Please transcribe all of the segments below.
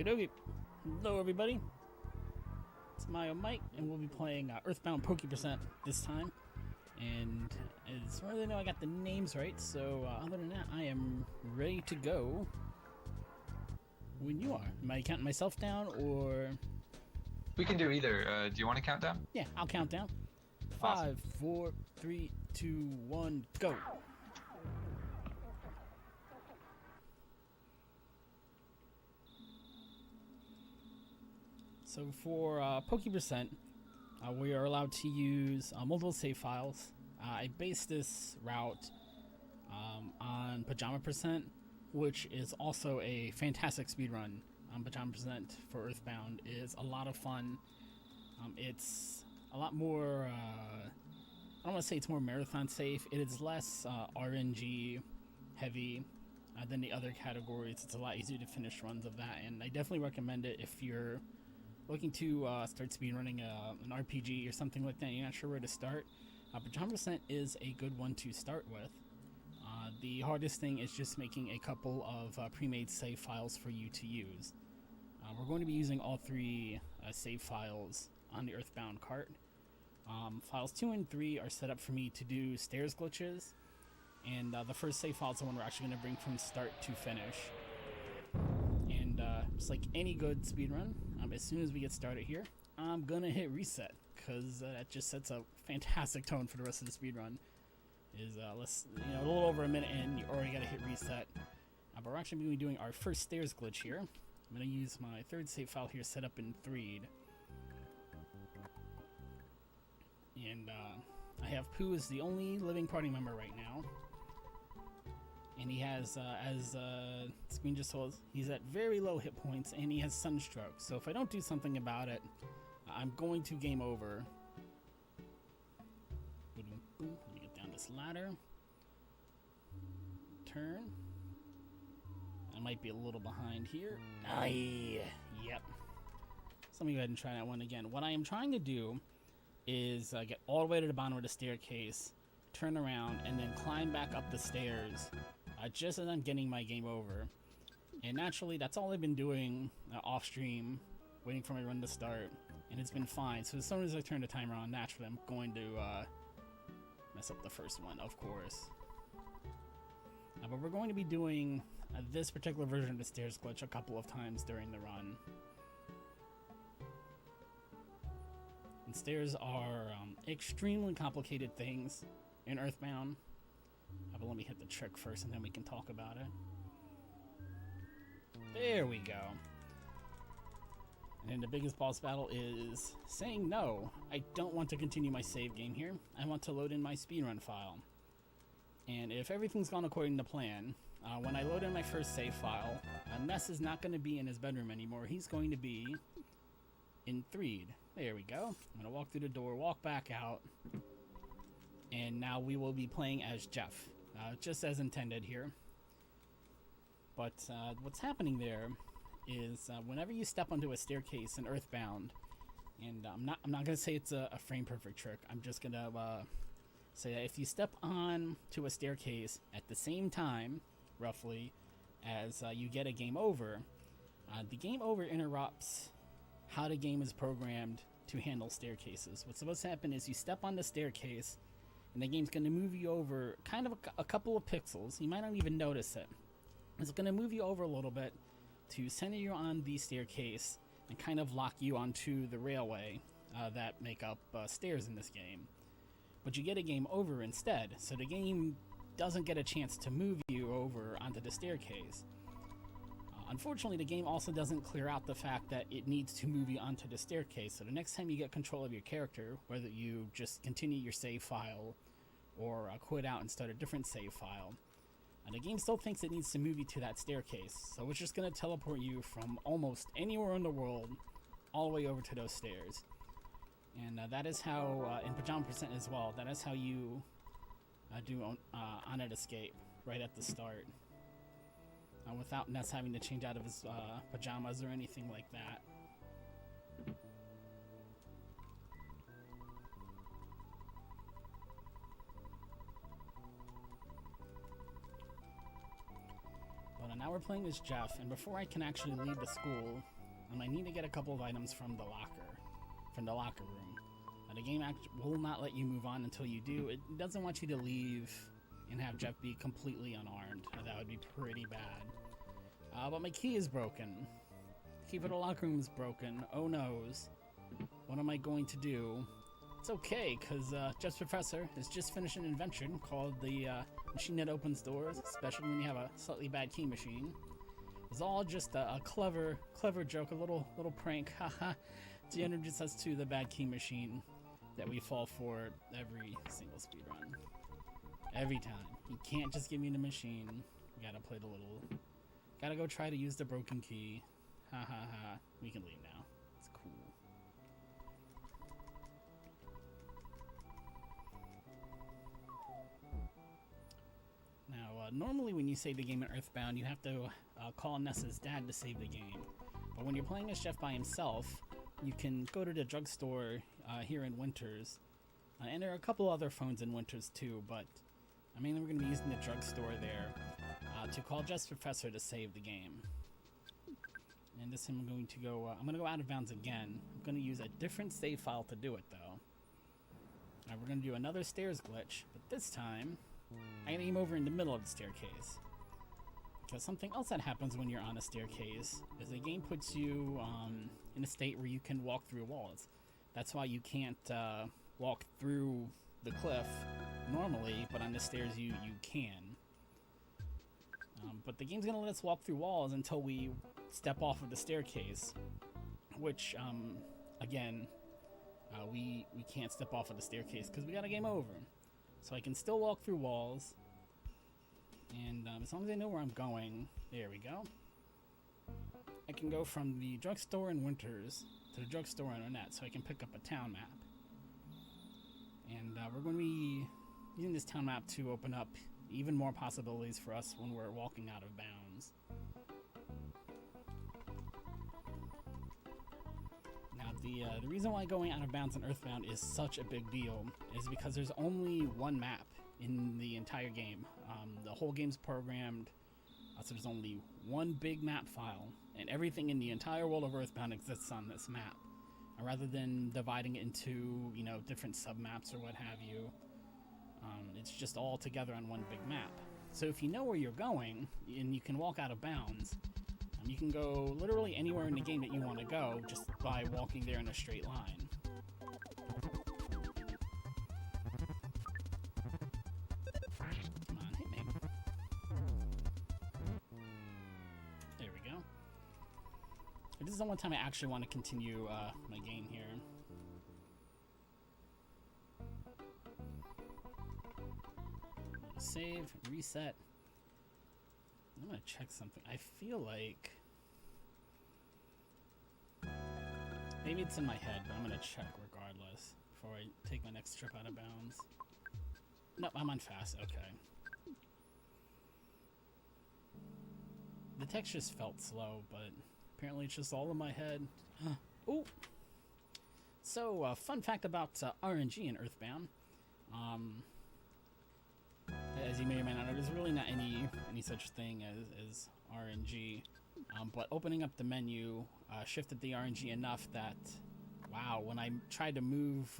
Okie. Hello everybody, it's MyOhMyke, and we'll be playing Earthbound Pokey this time. And as far as I know, I got the names right, so other than that, I am ready to go when you are. Am I counting myself down, or...? We can do either. Do you want to count down? Yeah, I'll count down. Awesome. 5, 4, 3, 2, 1, go! So for Pokey we are allowed to use multiple save files. I based this route on Pajama Percent, which is also a fantastic speedrun. Pajama Percent for Earthbound is a lot of fun. It's a lot more, I don't want to say it's more marathon safe. It is less RNG heavy than the other categories. It's a lot easier to finish runs of that, and I definitely recommend it if you're looking to start speedrunning an RPG or something like that. You're not sure where to start. Pajama Percent is a good one to start with. The hardest thing is just making a couple of pre-made save files for you to use. We're going to be using all three save files on the Earthbound cart. Files 2 and 3 are set up for me to do stairs glitches, and the first save file is the one we're actually going to bring from start to finish. And just like any good speedrun, as soon as we get started here, I'm going to hit reset, because that just sets a fantastic tone for the rest of the speedrun. A little over a minute in, you already got to hit reset. But we're actually going to be doing our first stairs glitch here. I'm going to use my third save file here set up in Threed. And I have Pooh as the only living party member right now. And he has, as screen just told us, he's at very low hit points, and he has sunstroke. So if I don't do something about it, I'm going to game over. Let me get down this ladder. Turn. I might be a little behind here. Yep. So let me go ahead and try that one again. What I am trying to do is get all the way to the bottom of the staircase, turn around, and then climb back up the stairs just as I'm getting my game over. And naturally, that's all I've been doing off stream, waiting for my run to start, and it's been fine. So as soon as I turn the timer on, naturally I'm going to mess up the first one, of course. But we're going to be doing this particular version of the stairs glitch a couple of times during the run. And stairs are extremely complicated things in Earthbound. But let me hit the trick first, and then we can talk about it. There we go. And then the biggest boss battle is saying no. I don't want to continue my save game here. I want to load in my speedrun file. And if everything's gone according to plan, when I load in my first save file, Ness is not going to be in his bedroom anymore. He's going to be in Threed. There we go. I'm going to walk through the door, walk back out, and now we will be playing as Jeff, just as intended here. But what's happening there is whenever you step onto a staircase in Earthbound, and I'm not going to say it's a frame perfect trick. I'm just going to say that if you step on to a staircase at the same time, roughly, as you get a game over, the game over interrupts how the game is programmed to handle staircases. What's supposed to happen is you step on the staircase, and the game's going to move you over kind of a couple of pixels. You might not even notice it. It's going to move you over a little bit to center you on the staircase and kind of lock you onto the railway that make up stairs in this game. But you get a game over instead, so the game doesn't get a chance to move you over onto the staircase. Unfortunately, the game also doesn't clear out the fact that it needs to move you onto the staircase, so the next time you get control of your character, whether you just continue your save file or quit out and start a different save file, the game still thinks it needs to move you to that staircase, so it's just going to teleport you from almost anywhere in the world all the way over to those stairs. And that is how, in Pajama Percent as well, that is how you do on-it escape right at the start. Without Ness having to change out of his pajamas or anything like that. But now we're playing as Jeff, and before I can actually leave the school, I need to get a couple of items from the locker room. The game will not let you move on until you do. It doesn't want you to leave and have Jeff be completely unarmed. That would be pretty bad. But my key is broken. Key for the locker room is broken. Oh noes. What am I going to do? It's okay, because Jeff's professor has just finished an invention called the machine that opens doors, especially when you have a slightly bad key machine. It's all just a clever joke, a little prank, haha, to introduce us to the bad key machine that we fall for every single speedrun. Every time. You can't just give me the machine. You gotta play the little... Gotta go try to use the broken key. Ha ha ha. We can leave now. It's cool. Now, normally when you save the game in Earthbound, you have to call Nessa's dad to save the game. But when you're playing as Jeff by himself, you can go to the drugstore here in Winters. And there are a couple other phones in Winters too, but mainly we're going to be using the drugstore there to call Jeff's professor to save the game. And this time I'm going to go out of bounds again. I'm going to use a different save file to do it though. We're going to do another stairs glitch, but this time I'm going to aim over in the middle of the staircase. Because something else that happens when you're on a staircase is the game puts you in a state where you can walk through walls. That's why you can't walk through the cliff normally, but on the stairs you can. But the game's going to let us walk through walls until we step off of the staircase, which, again, we can't step off of the staircase because we got a game over. So I can still walk through walls, and as long as I know where I'm going, there we go. I can go from the drugstore in Winters to the drugstore in Annette, so I can pick up a town map. And we're going to be using this town map to open up even more possibilities for us when we're walking out of bounds. Now, the reason why going out of bounds in Earthbound is such a big deal is because there's only one map in the entire game. The whole game's programmed, so there's only one big map file, and everything in the entire world of Earthbound exists on this map. Rather than dividing it into, different sub-maps or what have you, it's just all together on one big map. So if you know where you're going, and you can walk out of bounds, you can go literally anywhere in the game that you want to go just by walking there in a straight line. Come on, hit me. There we go. This is the one time I actually want to continue my game here. Save, reset. I'm gonna check something. I feel like maybe it's in my head, but I'm gonna check regardless before I take my next trip out of bounds. Nope, I'm on fast. Okay. The text just felt slow, but apparently it's just all in my head. Ooh. So, fun fact about RNG in Earthbound. As you may or may not know, there's really not any such thing as RNG. But opening up the menu shifted the RNG enough that, wow, when I tried to move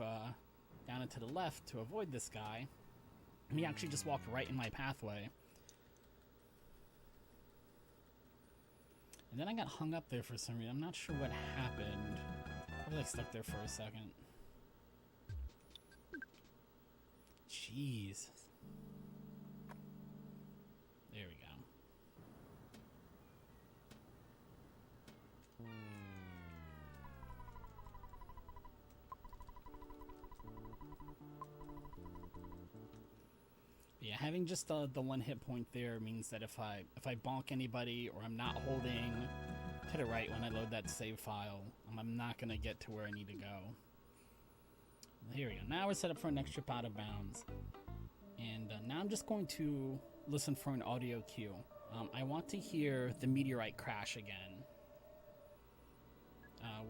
down and to the left to avoid this guy, he actually just walked right in my pathway. And then I got hung up there for some reason. I'm not sure what happened. I was like stuck there for a second. Jeez. There we go. Yeah, having just the one hit point there means that if I bonk anybody or I'm not holding to the right when I load that save file, I'm not gonna get to where I need to go. Here we go. Now we're set up for an extra out of bounds, and now I'm just going to listen for an audio cue. I want to hear the meteorite crash again,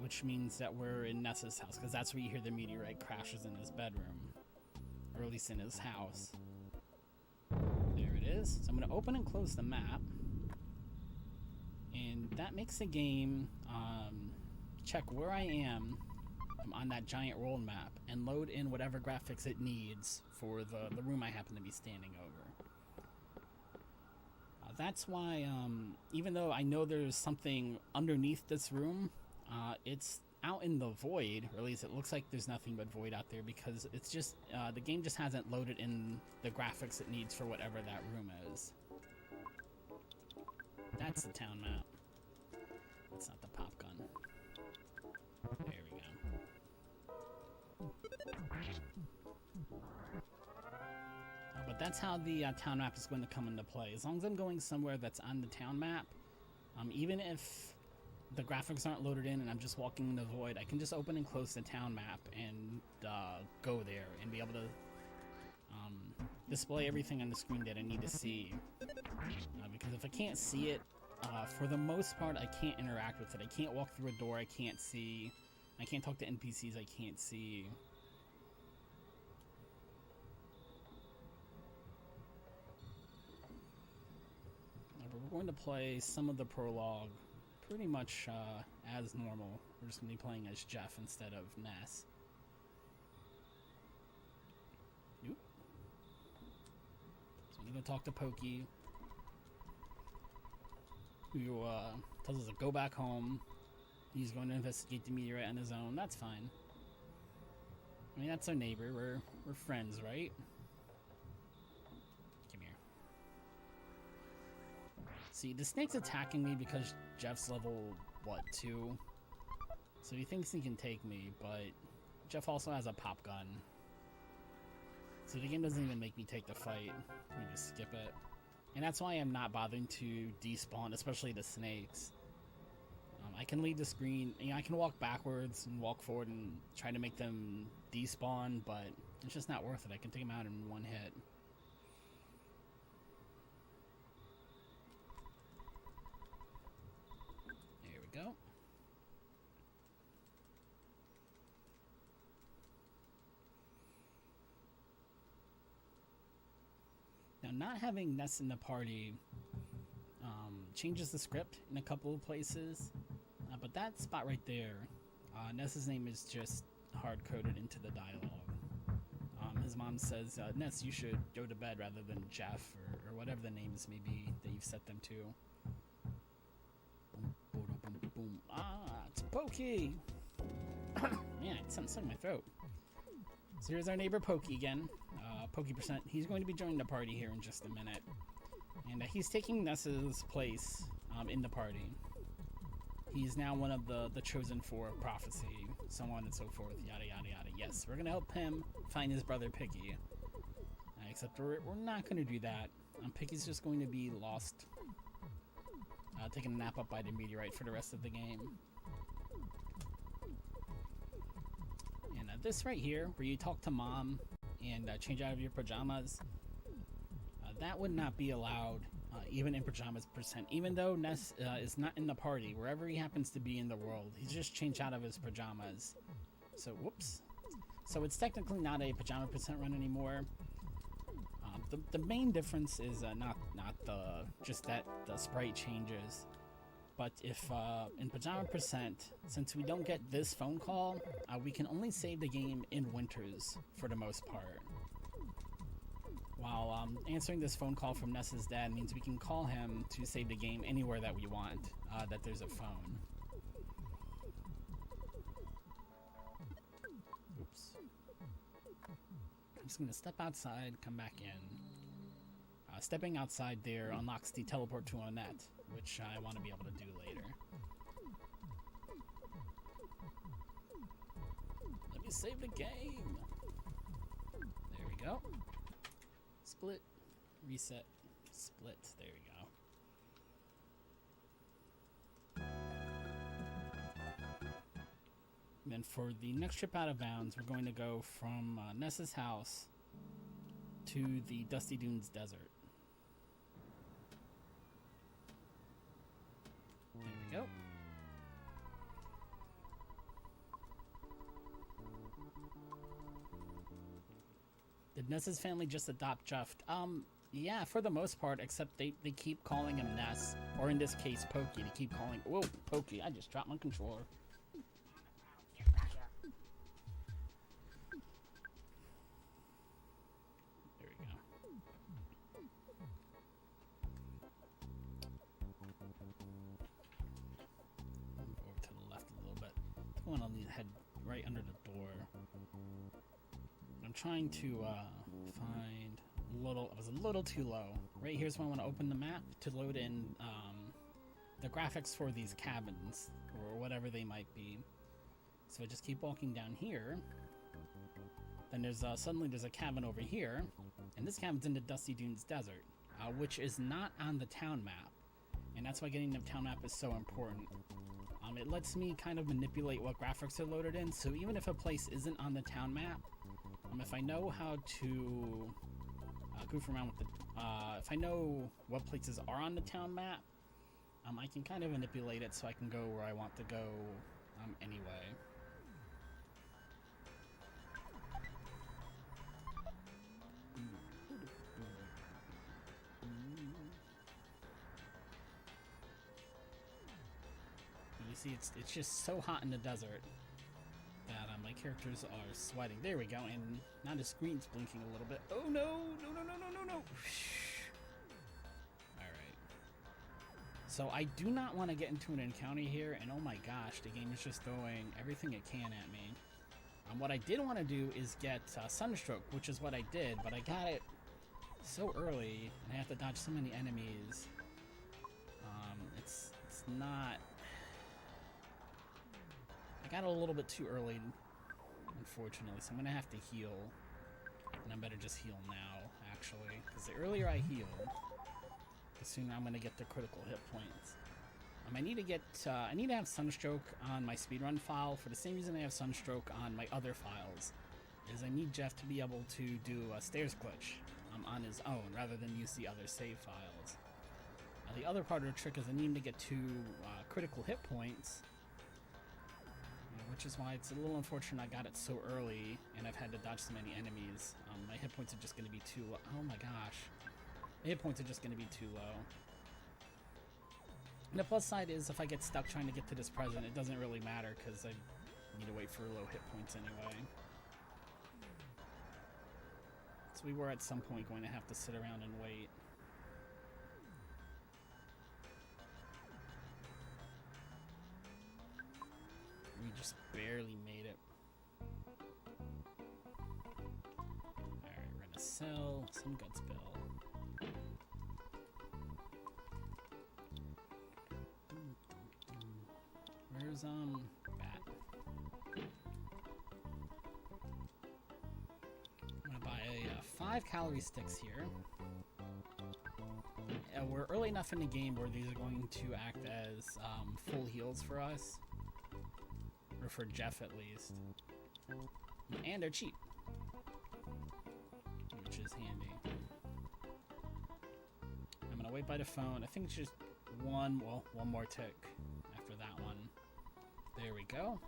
which means that we're in Nessa's house, because that's where you hear the meteorite crashes in his bedroom, or at least in his house. There it is. So I'm going to open and close the map. And that makes the game check where I am on that giant world map and load in whatever graphics it needs for the room I happen to be standing over. That's why, even though I know there's something underneath this room, it's out in the void, or at least it looks like there's nothing but void out there, because it's just, the game just hasn't loaded in the graphics it needs for whatever that room is. That's the town map. It's not the pop gun. There we go. But that's how the town map is going to come into play. As long as I'm going somewhere that's on the town map, even if the graphics aren't loaded in and I'm just walking in the void, I can just open and close the town map and go there and be able to display everything on the screen that I need to see. Because if I can't see it, for the most part, I can't interact with it. I can't walk through a door I can't see. I can't talk to NPCs I can't see. But we're going to play some of the prologue pretty much as normal. We're just going to be playing as Jeff instead of Ness. Nope. So I'm going to talk to Pokey, who tells us to go back home. He's going to investigate the meteorite on his own. That's fine. I mean, that's our neighbor. We're friends, right? Come here. See, the snake's attacking me because Jeff's level, what, 2? So he thinks he can take me, but Jeff also has a pop gun. So the game doesn't even make me take the fight. We just skip it. And that's why I'm not bothering to despawn, especially the snakes. I can leave the screen, you know, I can walk backwards and walk forward and try to make them despawn, but it's just not worth it. I can take them out in one hit. There we go. Now, not having Ness in the party changes the script in a couple of places, but that spot right there, Ness's name is just hard-coded into the dialogue. His mom says, Ness, you should go to bed rather than Jeff, or whatever the names may be that you've set them to. Boom, boom, boom, boom. Ah, it's Pokey! Man, it's something stuck in my throat. So here's our neighbor Pokey again. Pokey%. He's going to be joining the party here in just a minute. And he's taking Ness's place in the party. He's now one of the chosen four of prophecy, so on and so forth, yada yada yada. Yes, we're going to help him find his brother Piggy. Except we're not going to do that. Piggy's just going to be lost, taking a nap up by the meteorite for the rest of the game. And this right here, where you talk to mom and change out of your pajamas, that would not be allowed, even in pajamas%. Even though Ness is not in the party, wherever he happens to be in the world, he's just changed out of his pajamas. So, whoops. So it's technically not a pajama% run anymore. The main difference is not just that the sprite changes, but if in pajama%, since we don't get this phone call, we can only save the game in winters for the most part. While answering this phone call from Ness's dad means we can call him to save the game anywhere that we want, that there's a phone. Oops. I'm just going to step outside, come back in. Stepping outside there unlocks the teleport to Annette, which I want to be able to do later. Let me save the game. There we go. Split, reset, split. There we go. And then for the next trip out of bounds, we're going to go from Ness's house to the Dusty Dunes Desert. There we go. Did Ness's family just adopt Jeff? Yeah, for the most part, except they keep calling him Ness, or in this case, Pokey. They keep calling... Whoa, Pokey, I just dropped my controller. There we go. Move over to the left a little bit. I want to head right under the door. I'm trying to find... I was a little too low. Right here's when I want to open the map to load in the graphics for these cabins, or whatever they might be. So I just keep walking down here. Then there's suddenly there's a cabin over here, and this cabin's in the Dusty Dunes Desert, which is not on the town map. And that's why getting the town map is so important. It lets me kind of manipulate what graphics are loaded in, so even if a place isn't on the town map, if I know how to goof around with the... if I know what places are on the town map, I can kind of manipulate it so I can go where I want to go anyway. You see, it's just so hot in the desert that my characters are sweating. There we go, and now the screen's blinking a little bit. Oh no! No! Alright. So I do not want to get into an encounter here, and oh my gosh, the game is just throwing everything it can at me. What I did want to do is get Sunstroke, which is what I did, but I got it so early, and I have to dodge so many enemies. It's not... I got it a little bit too early, unfortunately, so I'm going to have to heal. And I better just heal now, actually. Because the earlier I heal, the sooner I'm going to get the critical hit points. I need to have Sunstroke on my speedrun file for the same reason I have Sunstroke on my other files. Is I need Jeff to be able to do a stairs glitch on his own, rather than use the other save files. The other part of the trick is I need him to get 2 critical hit points, which is why it's a little unfortunate I got it so early and I've had to dodge so many enemies. My hit points are just going to be too low. Oh my gosh. My hit points are just going to be too low. And the plus side is if I get stuck trying to get to this present, it doesn't really matter because I need to wait for low hit points anyway. So we were at some point going to have to sit around and wait. We just barely made it. Alright, we're gonna sell some Guts Bill. Where's Bat? I'm gonna buy a 5-calorie sticks here. We're early enough in the game where these are going to act as full heals for us. Or for Jeff, at least. And they're cheap. Which is handy. I'm gonna wait by the phone. I think it's just one more tick after that one. There we go.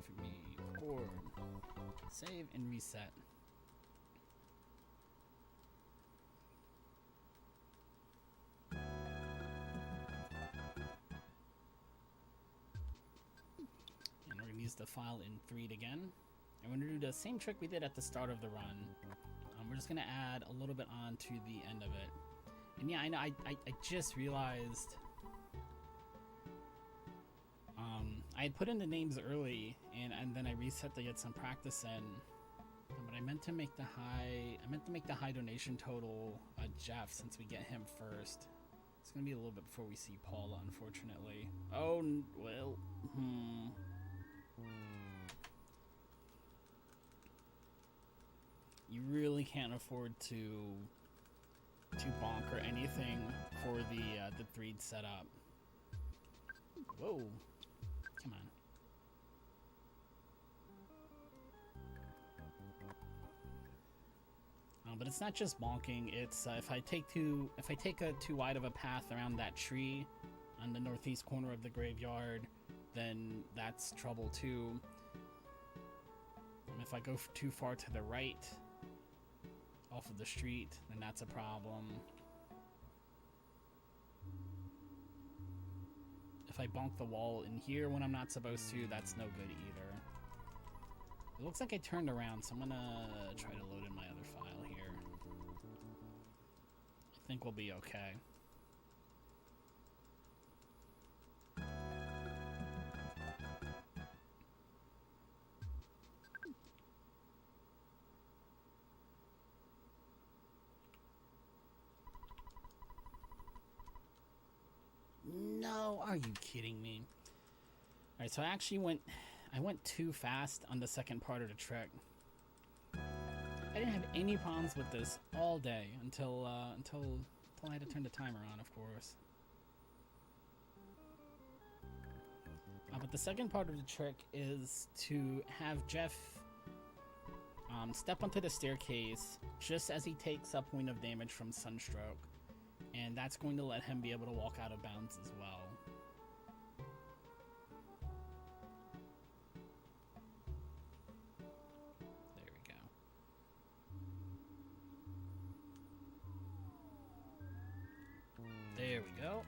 For me, record, save, and reset. The file in 3 again, and we're going to do the same trick we did at the start of the run. We're just going to add a little bit on to the end of it. And yeah, I know, I just realized I had put in the names early, and then I reset to get some practice in. But I meant to make the high donation total Jeff, since we get him first. It's going to be a little bit before we see Paula, unfortunately. Oh, well, You really can't afford to bonk or anything for the 3 setup. Whoa, come on. But it's not just bonking. It's if I take a too wide of a path around that tree on the northeast corner of the graveyard, then that's trouble too. If I go too far to the right off of the street, then that's a problem. If I bonk the wall in here when I'm not supposed to, that's no good either. It looks like I turned around, so I'm gonna try to load in my other file here. I think we'll be okay. No, are you kidding me? Alright, so I went too fast on the second part of the trick. I didn't have any problems with this all day until I had to turn the timer on, of course. But the second part of the trick is to have Jeff step onto the staircase just as he takes a point of damage from Sunstroke. And that's going to let him be able to walk out of bounds as well. There we go. There we go.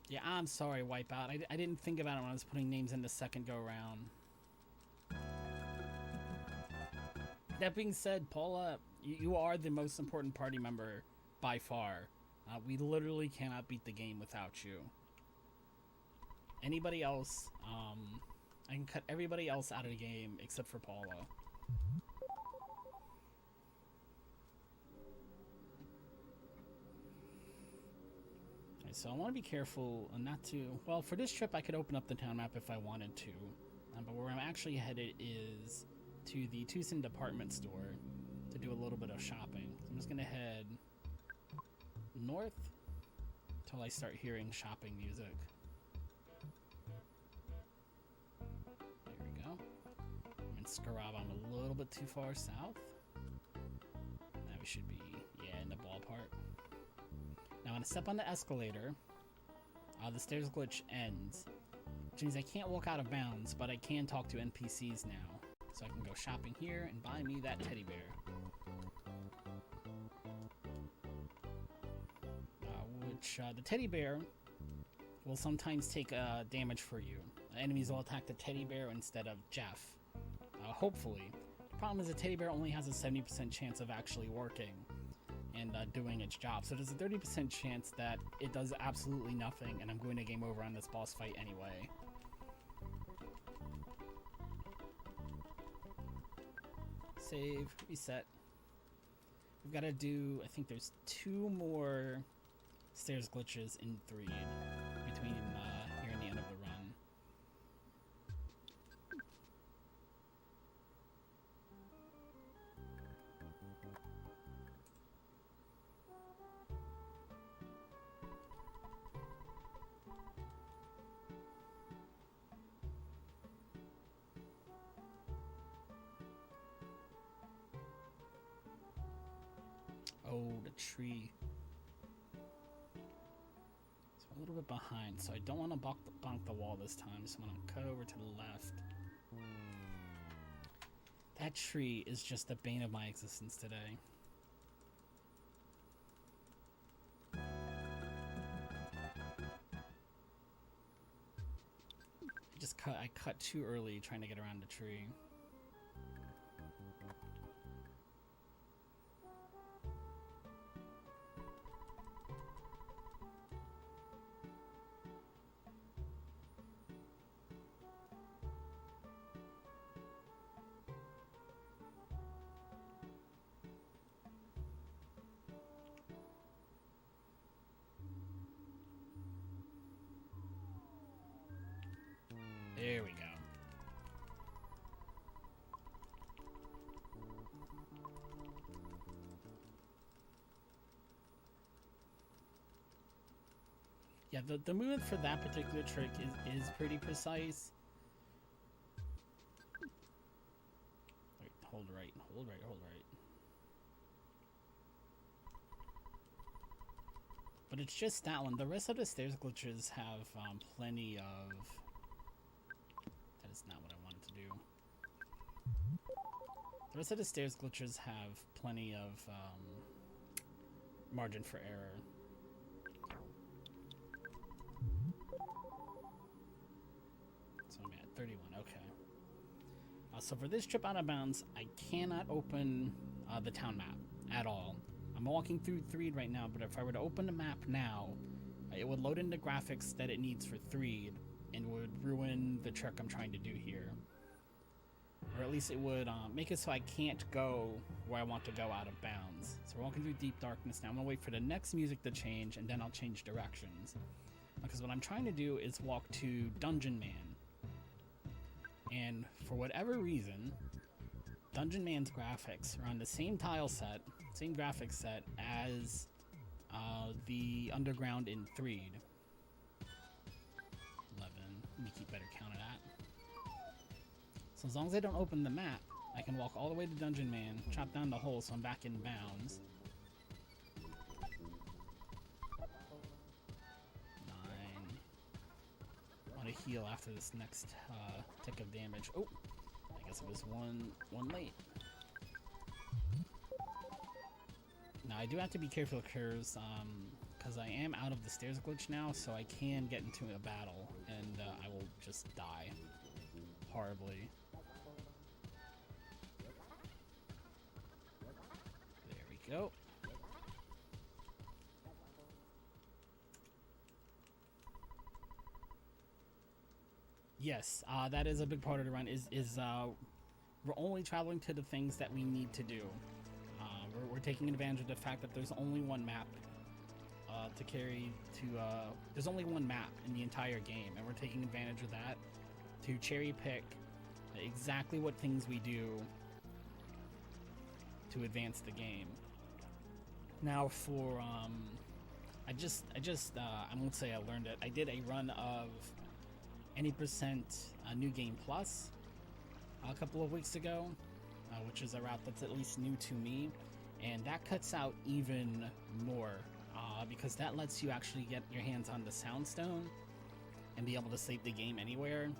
Yeah, I'm sorry, Wipeout. I didn't think about it when I was putting names in the second go-round. That being said, Paula, you are the most important party member by far. We literally cannot beat the game without you. Anybody else, I can cut everybody else out of the game except for Paula. Right, so I want to be careful not to... Well, for this trip, I could open up the town map if I wanted to. But where I'm actually headed is to the Tucson department store to do a little bit of shopping. So I'm just going to head north until I start hearing shopping music. There we go. I'm in Scarab. I'm a little bit too far south. Now we should be, yeah, in the ballpark. Now when I step on the escalator, the stairs glitch ends, which means I can't walk out of bounds, but I can talk to NPCs now. So I can go shopping here and buy me that teddy bear. The teddy bear will sometimes take damage for you. Enemies will attack the teddy bear instead of Jeff. Hopefully. The problem is the teddy bear only has a 70% chance of actually working and doing its job. So there's a 30% chance that it does absolutely nothing and I'm going to game over on this boss fight anyway. Save, reset. We've got to do, I think there's 2 more stairs glitches in Threed between here and the end of the run. Oh, the tree. It's a little bit behind, so I don't want to bonk the wall this time, so I'm going to cut over to the left. That tree is just the bane of my existence today. I cut too early trying to get around the tree. There we go. Yeah, the movement for that particular trick is pretty precise. Wait, hold right, hold right, hold right. But it's just that one. The rest of the stairs glitches have plenty of... That is not what I wanted to do. The rest of the stairs glitches have plenty of margin for error. So I'm at 31, okay. So for this trip out of bounds, I cannot open the town map at all. I'm walking through Threed right now, but if I were to open the map now, it would load in the graphics that it needs for Threed and would ruin the trick I'm trying to do here. Or at least it would make it so I can't go where I want to go out of bounds. So we're walking through deep darkness now. I'm going to wait for the next music to change, and then I'll change directions. Because what I'm trying to do is walk to Dungeon Man. And for whatever reason, Dungeon Man's graphics are on the same tile set, same graphics set as the underground in Threed. 11. Let me keep better count of that. So as long as I don't open the map, I can walk all the way to Dungeon Man, chop down the hole so I'm back in bounds. 9. I want to heal after this next tick of damage. Oh, I guess it was one late. Now I do have to be careful because I am out of the stairs glitch now, so I can get into a battle and I will just die horribly. There we go. Yes, that is a big part of the run. We're only traveling to the things that we need to do. We're taking advantage of the fact that there's only one map to carry to. There's only one map in the entire game, and we're taking advantage of that to cherry pick exactly what things we do to advance the game. Now, for I won't say I learned it. I did a run of any percent New Game Plus a couple of weeks ago, which is a route that's at least new to me, and that cuts out even more because that lets you actually get your hands on the Soundstone and be able to save the game anywhere.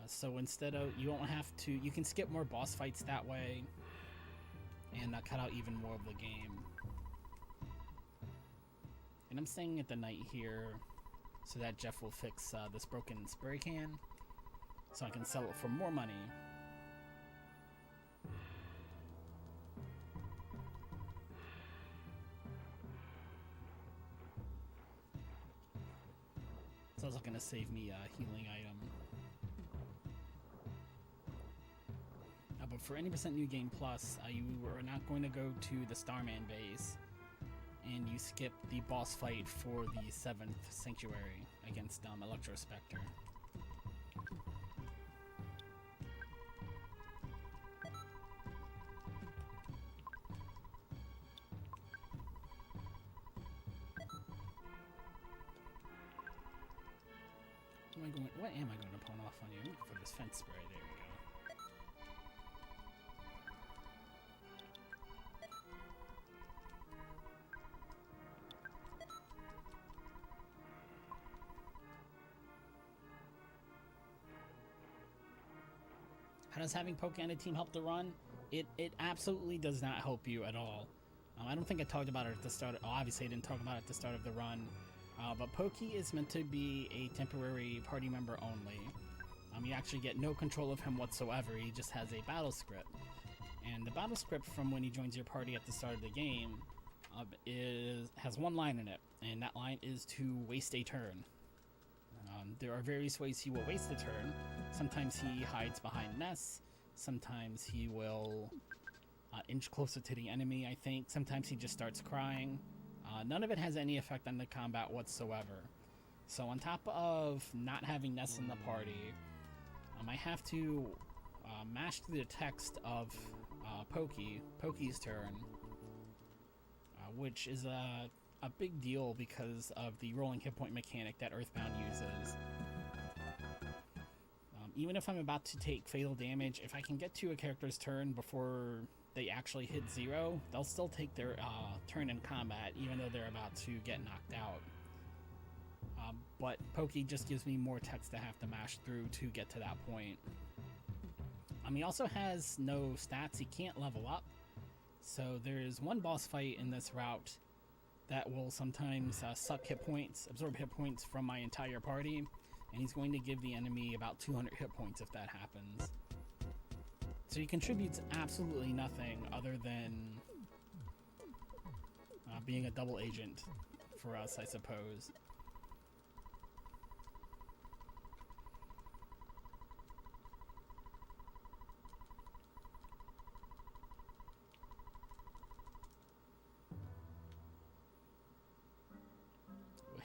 So instead of, you won't have to, you can skip more boss fights that way and cut out even more of the game. And I'm staying at the night here so that Jeff will fix this broken spray can so I can sell it for more money. So it's going to save me a healing item. But for any percent New Game Plus, you are not going to go to the Starman base, and you skip the boss fight for the 7th Sanctuary against Electro Spectre. What am I going to pawn off on you? For this fence spray, there we go. How does having Pokey on a team help the run? It absolutely does not help you at all. I don't think I talked about it at the start. Obviously, I didn't talk about it at the start of the run. But Pokey is meant to be a temporary party member only. You actually get no control of him whatsoever. He just has a battle script. And the battle script from when he joins your party at the start of the game has one line in it. And that line is to waste a turn. There are various ways he will waste a turn. Sometimes he hides behind nests. Sometimes he will inch closer to the enemy, I think. Sometimes he just starts crying. None of it has any effect on the combat whatsoever. So on top of not having nests in the party, I have to mash through the text of Pokey's turn, which is a big deal because of the rolling hit point mechanic that Earthbound uses. Even if I'm about to take fatal damage, if I can get to a character's turn before they actually hit 0, they'll still take their turn in combat, even though they're about to get knocked out. But Pokey just gives me more text to have to mash through to get to that point. He also has no stats, he can't level up. So there's one boss fight in this route that will sometimes suck hit points, absorb hit points from my entire party, and he's going to give the enemy about 200 hit points if that happens. So he contributes absolutely nothing other than being a double agent for us, I suppose.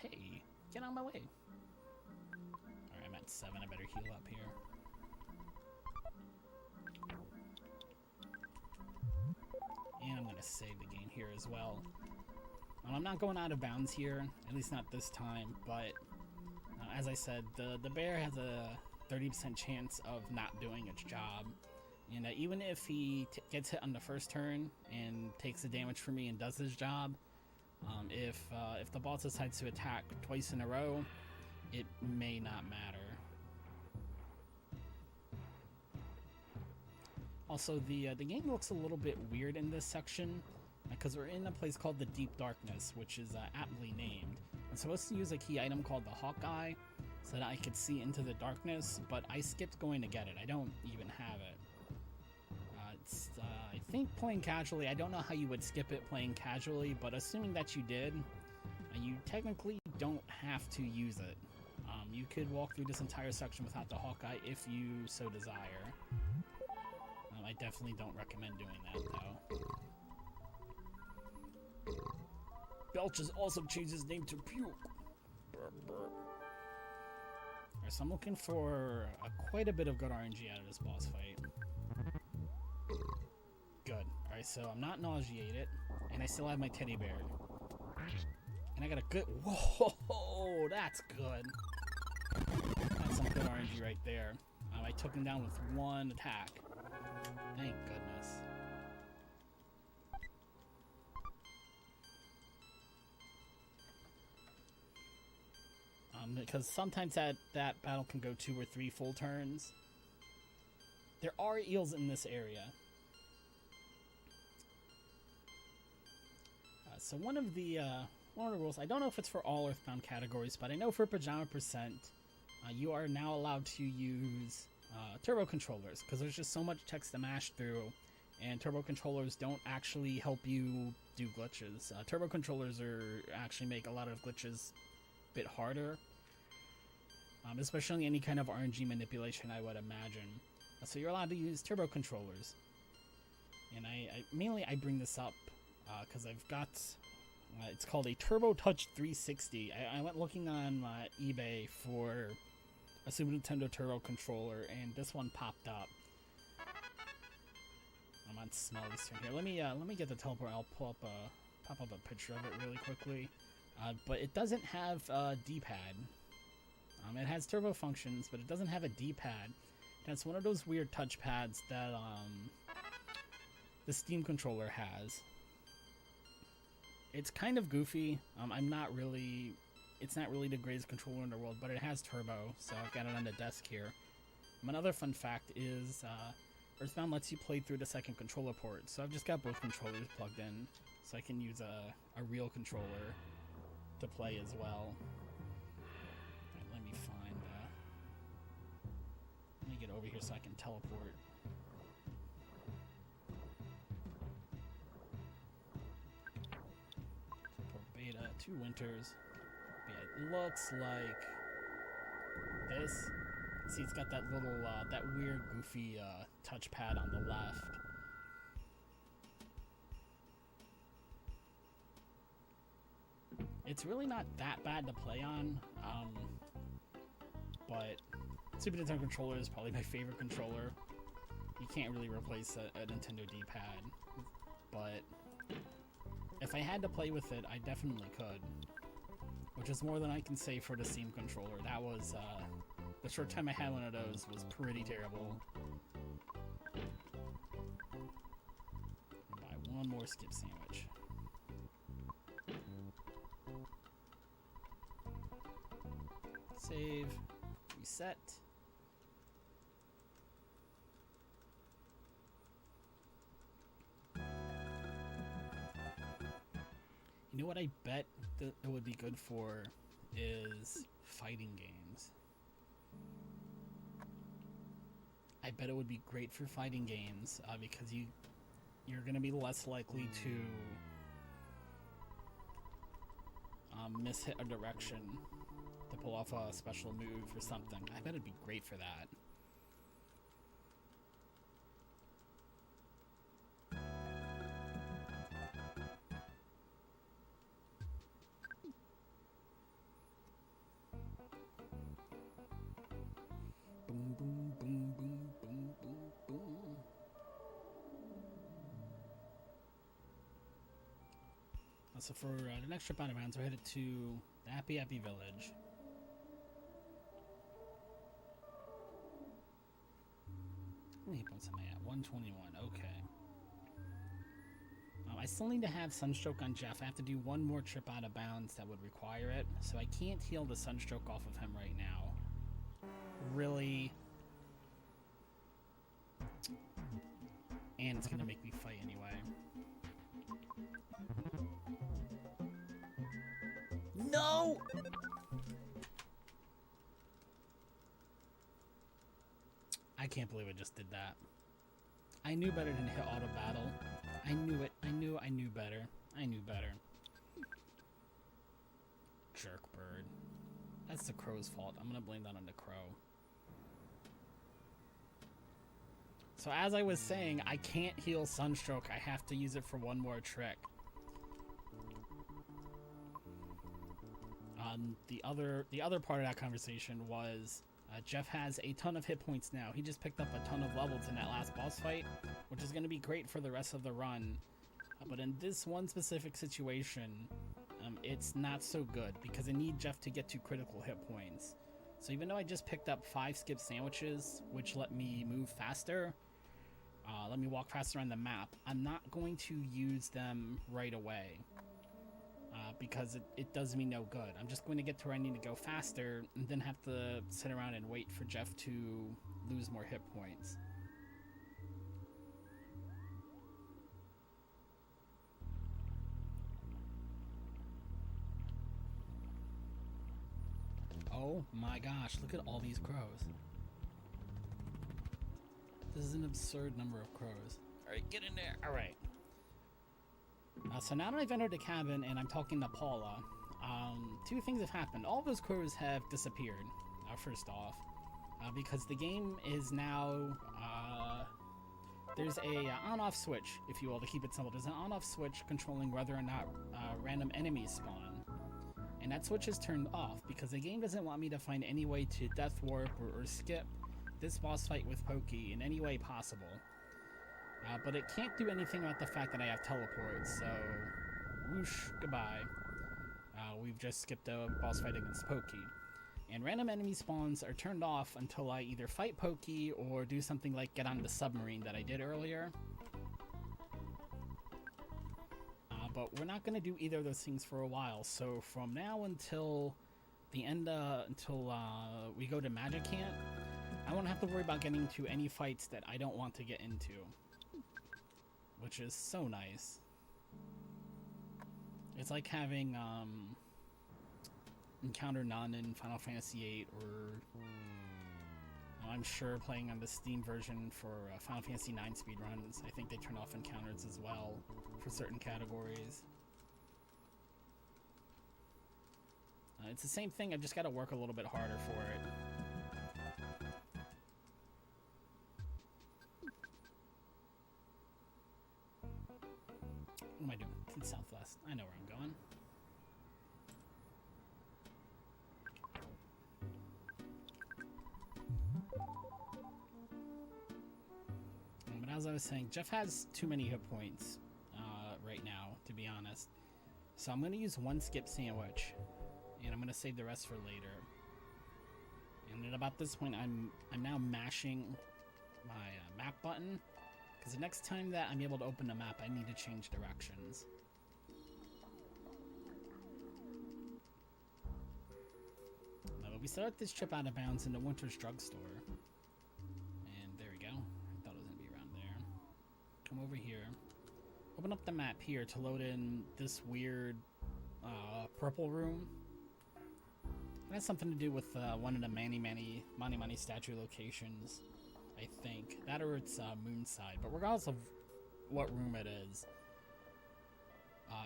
Hey, get out of my way. Alright, I'm at 7. I better heal up here. And I'm going to save the game here as well. I'm not going out of bounds here, at least not this time, but as I said, the bear has a 30% chance of not doing its job. And even if he gets hit on the first turn and takes the damage from me and does his job, if the boss decides to attack twice in a row, it may not matter. Also, the game looks a little bit weird in this section because we're in a place called the Deep Darkness, which is aptly named. I'm supposed to use a key item called the Hawkeye so that I could see into the darkness, but I skipped going to get it. I don't even have it. I think playing casually, I don't know how you would skip it playing casually, but assuming that you did, you technically don't have to use it. You could walk through this entire section without the Hawkeye if you so desire. I definitely don't recommend doing that, though. Belch has also changed his name to Puke. Burp, burp. Alright, so I'm looking for quite a bit of good RNG out of this boss fight. Good. Alright, so I'm not nauseated, and I still have my teddy bear. And I got a good... Whoa, that's good. That's some good RNG right there. I took him down with one attack. Thank goodness. Because sometimes that battle can go 2 or 3 full turns. There are eels in this area. So one of the rules, I don't know if it's for all Earthbound categories, but I know for Pajama Percent, you are now allowed to use turbo controllers, because there's just so much text to mash through, and turbo controllers don't actually help you do glitches. Turbo controllers actually make a lot of glitches a bit harder, especially any kind of RNG manipulation, I would imagine. So you're allowed to use turbo controllers, and I mainly bring this up because I've got it's called a Turbo Touch 360. I went looking on eBay for a Super Nintendo Turbo controller, and this one popped up. I'm on smell this turn here. Let me get the teleport. I'll pop up a picture of it really quickly. But it doesn't have a D-pad. It has turbo functions, but it doesn't have a D-pad. That's one of those weird touchpads that the Steam controller has. It's kind of goofy. It's not really the greatest controller in the world, but it has turbo, so I've got it on the desk here. Another fun fact is Earthbound lets you play through the second controller port, so I've just got both controllers plugged in, so I can use a real controller to play as well. Right, let me get over here so I can teleport. Beta, 2 winters. Yeah, it looks like this. See, it's got that little, that weird, goofy touchpad on the left. It's really not that bad to play on, but Super Nintendo controller is probably my favorite controller. You can't really replace a Nintendo D-pad, but if I had to play with it, I definitely could. Which is more than I can say for the Steam controller. That was, the short time I had one of those was pretty terrible. buy one more skip sandwich. Save. Reset. You know what I bet that it would be good for is fighting games. I bet it would be great for fighting games because you're going to be less likely to mishit a direction to pull off a special move or something. I bet it'd be great for that. Boom, boom, boom, boom, boom, boom, boom. So for the next trip out of bounds, we're headed to the Happy Happy Village. How many hit points am I at? 121. Okay. I still need to have Sunstroke on Jeff. I have to do one more trip out of bounds that would require it, so I can't heal the Sunstroke off of him right now. Really? And it's gonna make me fight anyway. No! I can't believe I just did that. I knew better than to hit auto battle. I knew it. I knew better. I knew better. Jerk bird. That's the crow's fault. I'm gonna blame that on the crow. So as I was saying, I can't heal Sunstroke. I have to use it for one more trick. The other part of that conversation was Jeff has a ton of hit points now. He just picked up a ton of levels in that last boss fight, which is going to be great for the rest of the run. But in this one specific situation, it's not so good because I need Jeff to get to critical hit points. So even though I just picked up 5 skip sandwiches, which let me move faster, let me walk faster on the map, I'm not going to use them right away. Because it does me no good. I'm just going to get to where I need to go faster and then have to sit around and wait for Jeff to lose more hit points. Oh my gosh, look at all these crows. This is an absurd number of crows. Alright, get in there. Alright. So now that I've entered the cabin and I'm talking to Paula, 2 things have happened. All those crows have disappeared, first off, because the game is now, there's a on-off switch, if you will, to keep it simple. There's an on-off switch controlling whether or not random enemies spawn. And that switch is turned off because the game doesn't want me to find any way to death warp or skip this boss fight with Pokey in any way possible. But it can't do anything about the fact that I have teleports, so whoosh, goodbye. We've just skipped a boss fight against Pokey. And random enemy spawns are turned off until I either fight Pokey or do something like get on the submarine that I did earlier. But we're not going to do either of those things for a while, so from now until the end, until we go to Magic Camp, I won't have to worry about getting into any fights that I don't want to get into. Which is so nice. It's like having Encounter None in Final Fantasy VIII, or I'm sure playing on the Steam version for Final Fantasy IX speedruns. I think they turn off encounters as well for certain categories. It's the same thing, I've just got to work a little bit harder for it. What am I doing? It's southwest. I know where I'm going. But as I was saying, Jeff has too many hit points right now, to be honest. So I'm going to use one skip sandwich, and I'm going to save the rest for later. And at about this point, I'm now mashing my map button Because the next time that I'm able to open the map, I need to change directions. But we start this trip out of bounds into Winter's drugstore. And there we go. I thought it was going to be around there. Come over here. Open up the map here to load in this weird purple room. It has something to do with one of the Mani statue locations, I think. That or it's Moonside. But regardless of what room it is,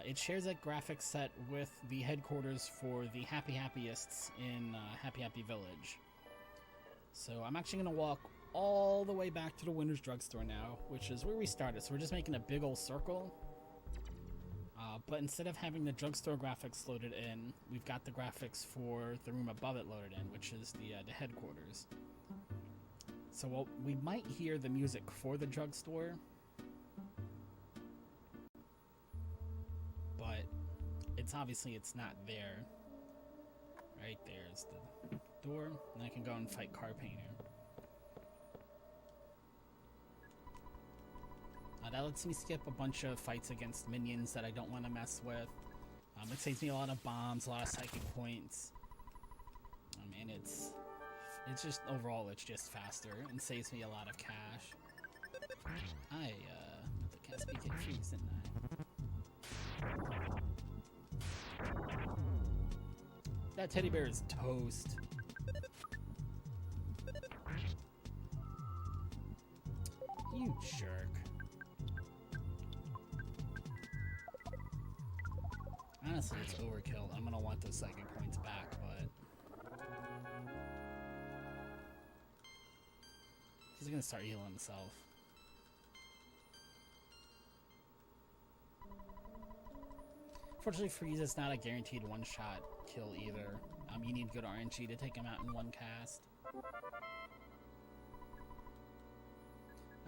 it shares a graphics set with the headquarters for the Happy Happyists in Happy Happy Village. So I'm actually going to walk all the way back to the Winter's Drugstore now, which is where we started. So we're just making a big old circle. But instead of having the drugstore graphics loaded in, we've got the graphics for the room above it loaded in, which is the headquarters. So we might hear the music for the drugstore, but it's not there. Right there's the door, and I can go and fight Car Painter. That lets me skip a bunch of fights against minions that I don't want to mess with. It saves me a lot of bombs, a lot of psychic points. And it's just, overall, it's just faster and saves me a lot of cash. I can't speak confused, didn't I? That teddy bear is toast. You jerk. Honestly, it's overkill. I'm gonna want those psychic points back, but he's gonna start healing himself. Fortunately, Freeze is not a guaranteed one-shot kill either. You need good RNG to take him out in one cast.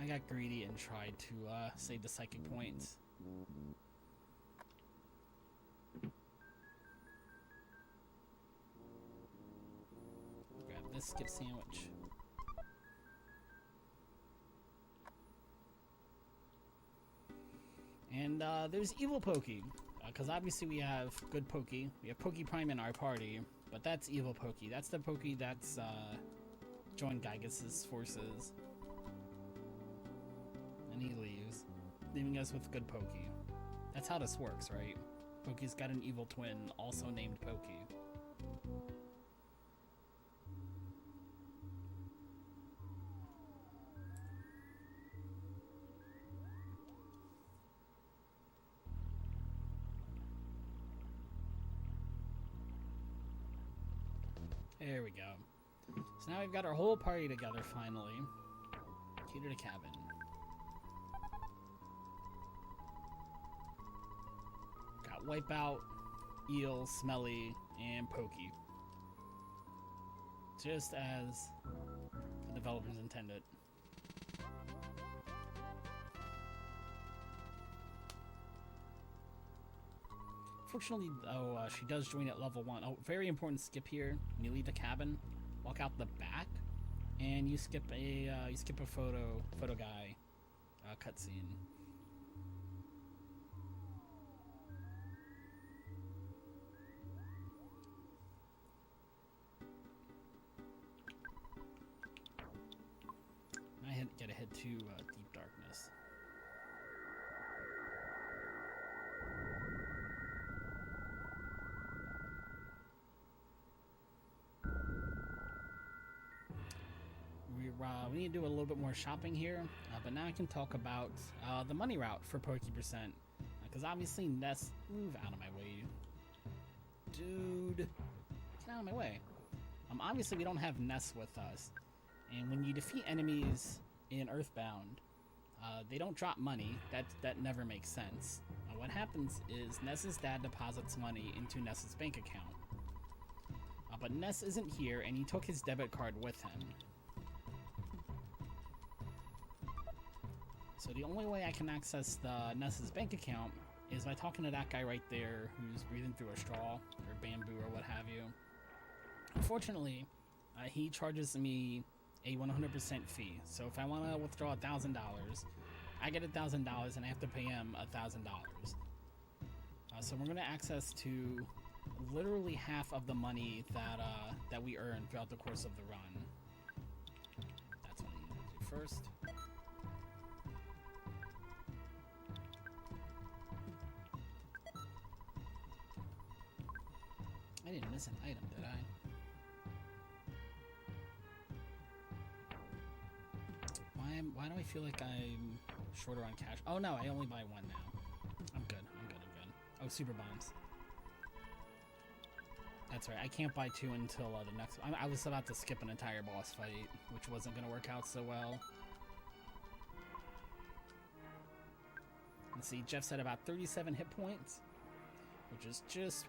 I got greedy and tried to save the psychic points. Grab this skip sandwich. And there's evil Pokey, because obviously we have good Pokey. We have Pokey Prime in our party, but that's evil Pokey. That's the Pokey that's joined Gygas's forces. And he leaves, leaving us with good Pokey. That's how this works, right? Pokey's got an evil twin, also named Pokey. There we go. So now we've got our whole party together finally. Key to the cabin. Got Wipeout, Eel, Smelly, and Pokey. Just as the developers intended. Fortunately, she does join at level 1. Oh, very important skip here. When you leave the cabin, walk out the back, and you skip a photo guy cutscene. I gotta head to Deep Darkness. We need to do a little bit more shopping here, but now I can talk about the money route for Pokey Percent, because obviously Ness, move out of my way, dude, get out of my way. Obviously we don't have Ness with us, and when you defeat enemies in Earthbound, they don't drop money. That never makes sense. What happens is Ness's dad deposits money into Ness's bank account, but Ness isn't here, and he took his debit card with him. So the only way I can access the Ness's bank account is by talking to that guy right there who's breathing through a straw or bamboo or what have you. Unfortunately, he charges me a 100% fee. So if I want to withdraw $1,000, I get $1,000 and I have to pay him $1,000. So we're gonna access to literally half of the money that we earn throughout the course of the run. That's what I'm gonna do first. I didn't miss an item, did I? Why do I feel like I'm shorter on cash? Oh no, I only buy one now. I'm good. Oh, super bombs. That's right. I can't buy 2 until the next one. I was about to skip an entire boss fight, which wasn't going to work out so well. Let's see. Jeff said about 37 hit points, which is just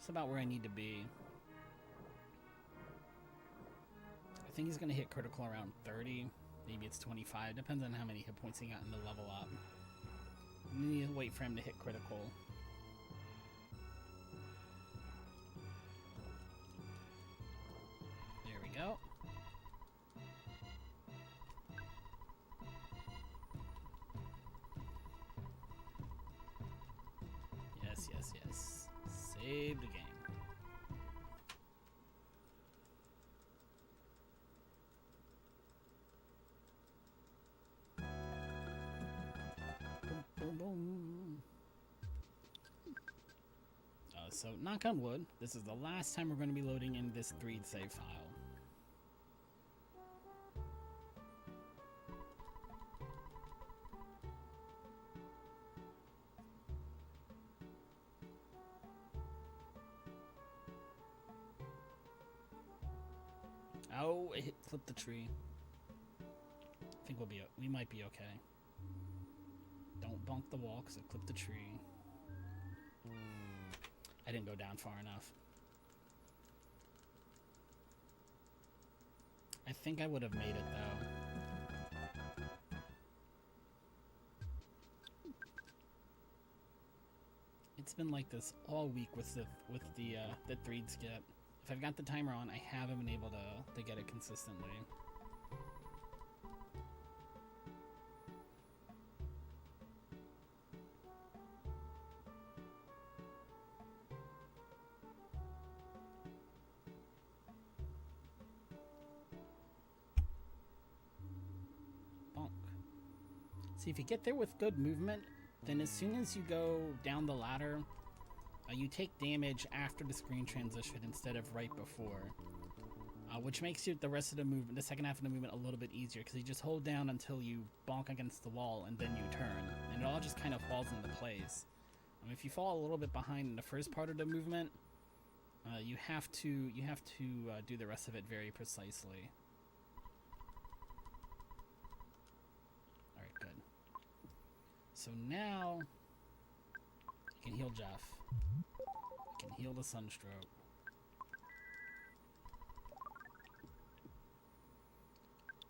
about where I need to be. I think he's going to hit critical around 30. Maybe it's 25. Depends on how many hit points he got in the level up. I need to wait for him to hit critical. There we go. Yes. Save the game. Boom. So, knock on wood, this is the last time we're going to be loading in this 3D save file. Oh, it clipped the tree. I think we might be okay. Don't bonk the wall because it clipped the tree. I didn't go down far enough. I think I would have made it though. It's been like this all week with the 3D skip. If I've got the timer on, I haven't been able to get it consistently. See, if you get there with good movement, then as soon as you go down the ladder, you take damage after the screen transition instead of right before, which makes the rest of the movement, the second half of the movement, a little bit easier because you just hold down until you bonk against the wall and then you turn, and it all just kind of falls into place. If you fall a little bit behind in the first part of the movement, you have to do the rest of it very precisely. So now, I can heal Jeff. I can heal the Sunstroke.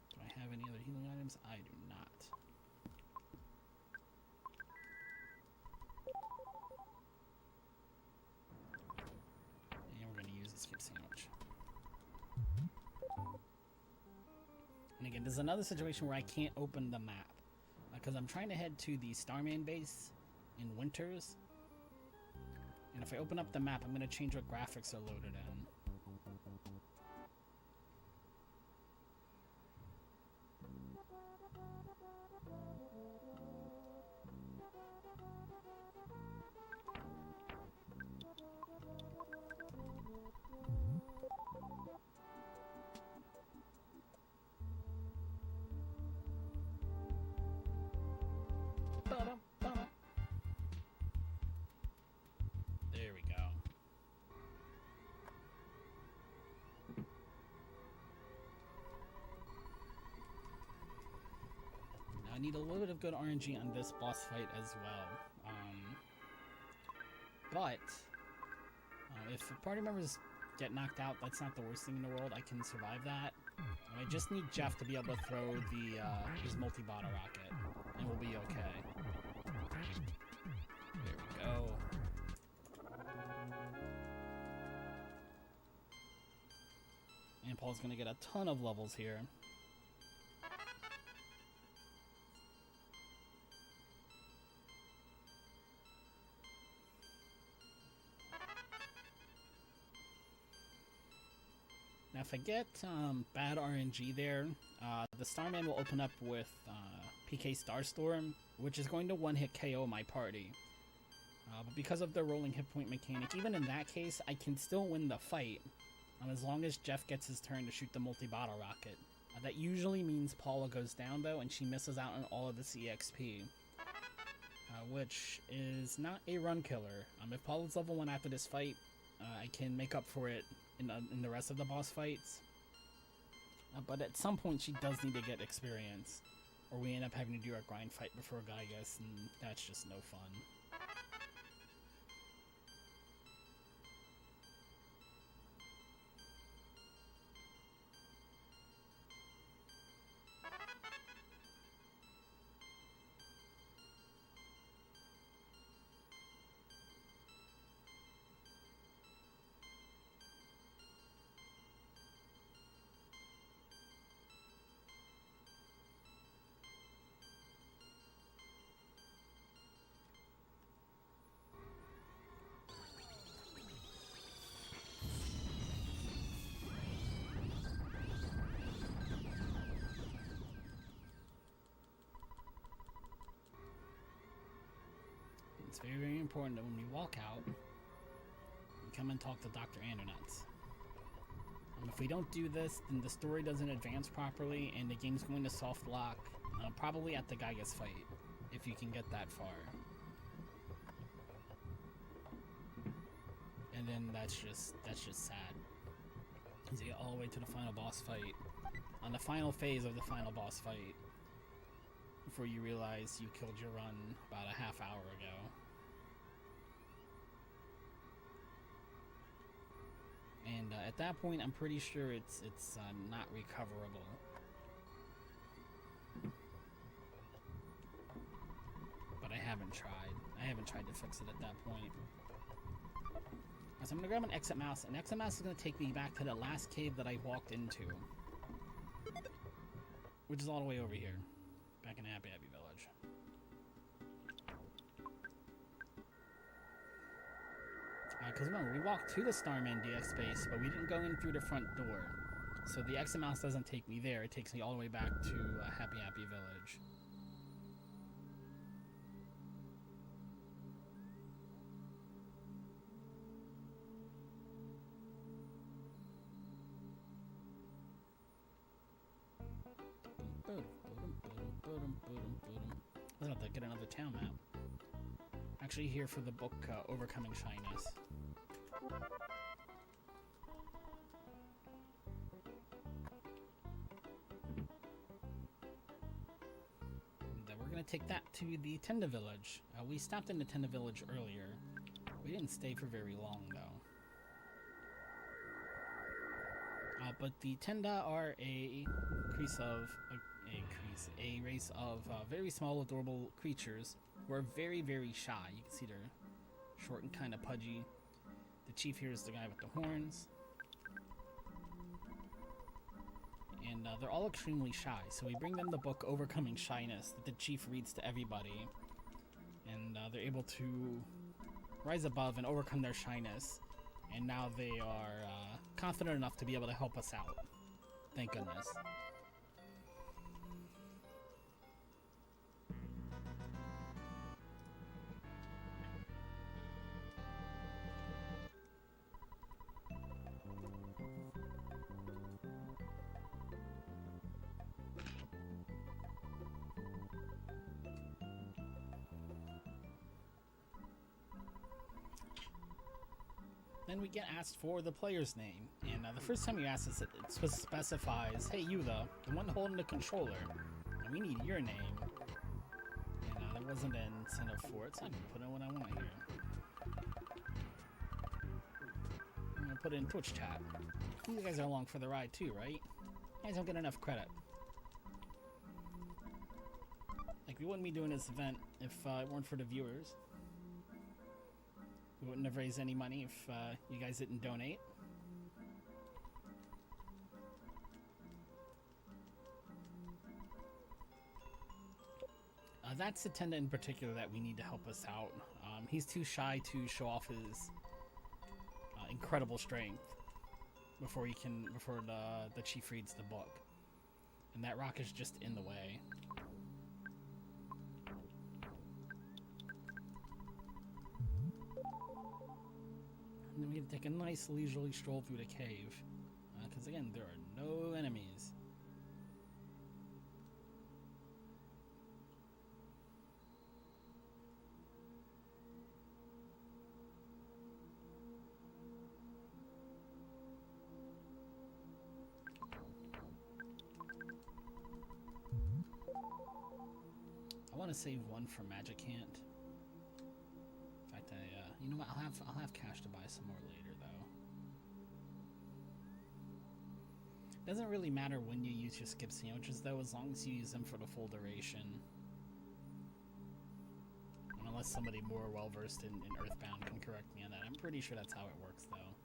Do I have any other healing items? I do not. And we're going to use the skip sandwich. And again, this is another situation where I can't open the map. Because I'm trying to head to the Starman base in Winters. And if I open up the map, I'm going to change what graphics are loaded in. There we go. Now I need a little bit of good RNG on this boss fight as well. But if party members get knocked out, that's not the worst thing in the world. I can survive that. I just need Jeff to be able to throw his multi-bottle rocket, and we'll be okay. There we go. And Paul's gonna get a ton of levels here. Now, if I get bad RNG there, the Starman will open up with PK Starstorm, which is going to one-hit KO my party. But because of the rolling hit point mechanic, even in that case, I can still win the fight, as long as Jeff gets his turn to shoot the multi-bottle rocket. That usually means Paula goes down, though, and she misses out on all of the CXP, which is not a run killer. If Paula's level 1 after this fight, I can make up for it in the rest of the boss fights. But at some point, she does need to get experience, or we end up having to do our grind fight before Gygas, and that's just no fun. It's very, very important that when we walk out, we come and talk to Dr. Andernuts. If we don't do this, then the story doesn't advance properly, and the game's going to soft lock, probably at the Gygas fight, if you can get that far. And then that's just sad. You get all the way to the final boss fight, on the final phase of the final boss fight, before you realize you killed your run about a half hour ago. And at that point, I'm pretty sure it's not recoverable. But I haven't tried. I haven't tried to fix it at that point. So I'm going to grab an exit mouse, and exit mouse is going to take me back to the last cave that I walked into. Which is all the way over here. Back in Happy Happy Village. Because remember, we walked to the Starman DX space, but we didn't go in through the front door. So the exit mouse doesn't take me there, it takes me all the way back to Happy Happy Village. I'm gonna have to get another town map. Actually here for the book Overcoming Shyness. And then we're gonna take that to the Tenda Village. We stopped in the Tenda Village earlier. We didn't stay for very long though. But the Tenda are a race of very small, adorable creatures who are very, very shy. You can see they're short and kind of pudgy. The chief here is the guy with the horns. And they're all extremely shy, so we bring them the book Overcoming Shyness that the chief reads to everybody. And they're able to rise above and overcome their shyness. And now they are confident enough to be able to help us out. Thank goodness. Then we get asked for the player's name, and the first time you ask this, it specifies, hey, you the one holding the controller, and we need your name. And there wasn't an incentive for it, so I can put in what I want here. I'm gonna put it in Twitch chat. You guys are along for the ride too, right? You guys don't get enough credit. Like, we wouldn't be doing this event if it weren't for the viewers. We wouldn't have raised any money if you guys didn't donate. That's the Tenda in particular that we need to help us out. He's too shy to show off his incredible strength. before the chief reads the book. And that rock is just in the way. And then we can take a nice leisurely stroll through the cave. Because again, there are no enemies. I want to save one for Magic Hand. In fact, you know what? I'll have cash to buy some more later, though. Doesn't really matter when you use your skip sandwiches, though, as long as you use them for the full duration. And unless somebody more well versed in Earthbound can correct me on that, I'm pretty sure that's how it works, though.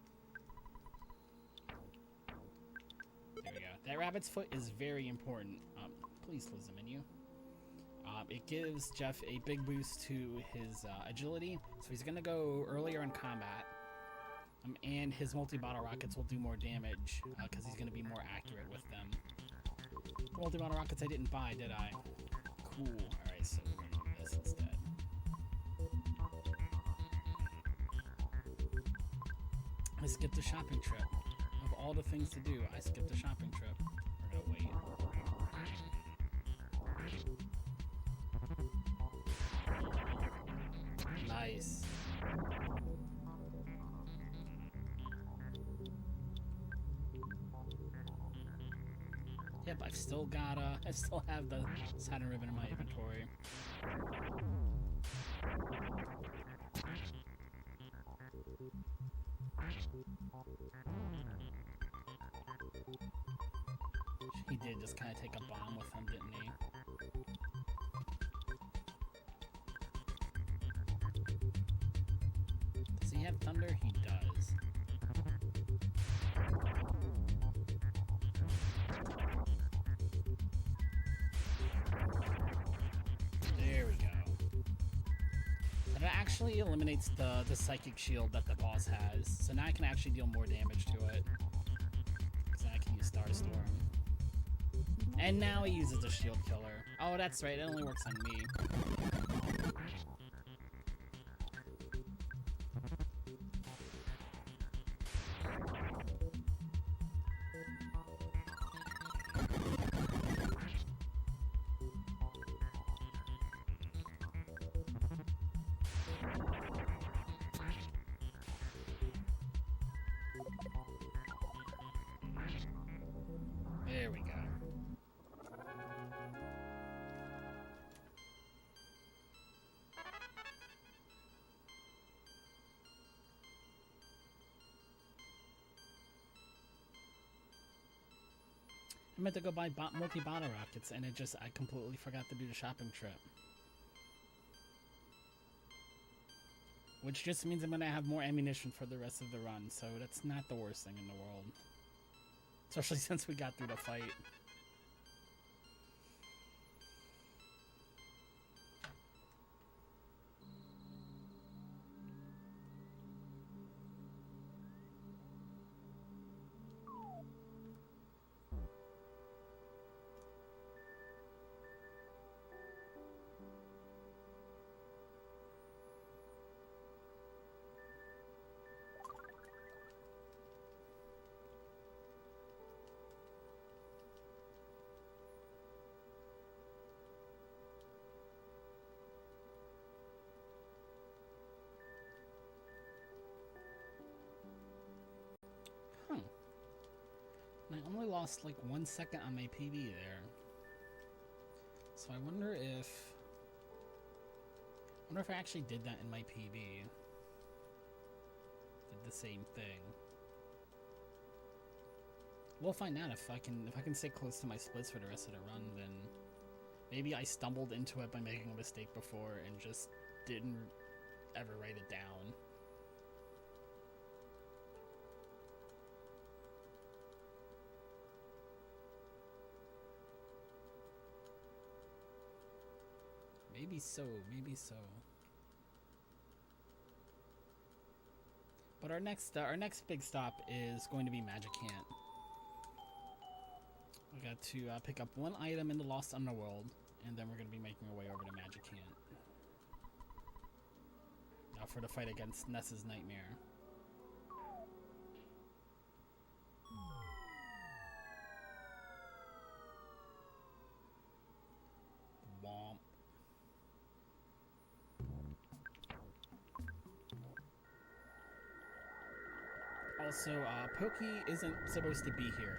There we go. That rabbit's foot is very important. Please close the menu. It gives Jeff a big boost to his agility, so he's going to go earlier in combat, and his multi-bottle rockets will do more damage, because he's going to be more accurate with them. The multi-bottle rockets I didn't buy, did I? Cool. Alright, so we're going to do this instead. I skipped a shopping trip. Of all the things to do, I skipped a shopping trip. We're going to wait. Nice. Yep, I still have the Saturn ribbon in my inventory. He did just kind of take a bomb with him, didn't he? Does he have thunder? He does. There we go. That actually eliminates the psychic shield that the boss has. So now I can actually deal more damage to it. So now I can use Starstorm. And now he uses the shield killer. Oh, that's right. It only works on me. There we go. I meant to go buy multi-bottle rockets, and I completely forgot to do the shopping trip. Which just means I'm gonna have more ammunition for the rest of the run, so that's not the worst thing in the world. Especially since we got through the fight. I only lost like 1 second on my PB there. So I wonder if I actually did that in my PB. Did the same thing. We'll find out if I can stay close to my splits for the rest of the run, then maybe I stumbled into it by making a mistake before and just didn't ever write it down. Maybe so, maybe so. But our next big stop is going to be Magic Hand. We got to pick up one item in the Lost Underworld, and then we're going to be making our way over to Magic Hand. Now for the fight against Ness's Nightmare. Womp. Also, Pokey isn't supposed to be here.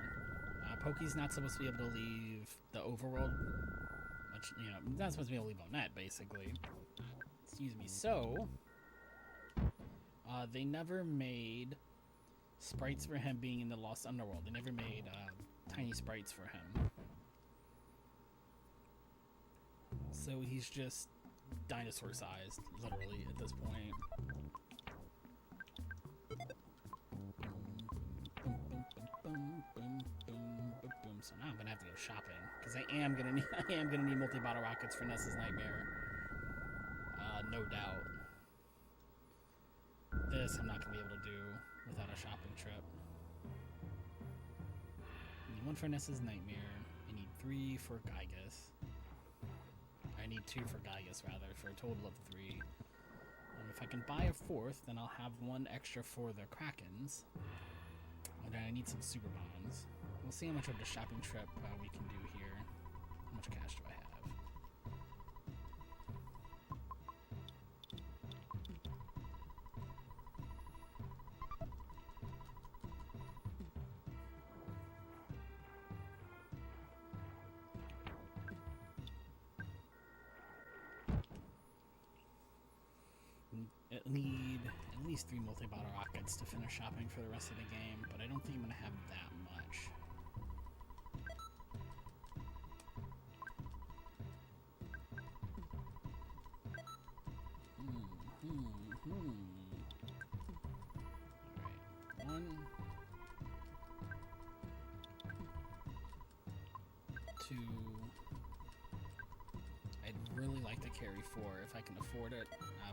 Pokey's not supposed to be able to leave the overworld. Which, you know, not supposed to be able to leave on net, basically. Excuse me. So, they never made sprites for him being in the Lost Underworld. They never made tiny sprites for him. So he's just dinosaur-sized, literally, at this point. So now I'm gonna have to go shopping because I am gonna need multi-bottle rockets for Ness's Nightmare. No doubt. This I'm not gonna be able to do without a shopping trip. I need 1 for Ness's Nightmare. I need 3 for Gygus. I need 2 for Gygus rather, for a total of 3. If I can buy a 4th, then I'll have 1 extra for the Krakens. And then I need some super bonds. We'll see how much of the shopping trip we can do here. How much cash do I have? I need at least 3 multi-bottle rockets to finish shopping for the rest of the game, but I don't think I'm going to have that much. Alright, 1, 2. I'd really like to carry 4 if I can afford it,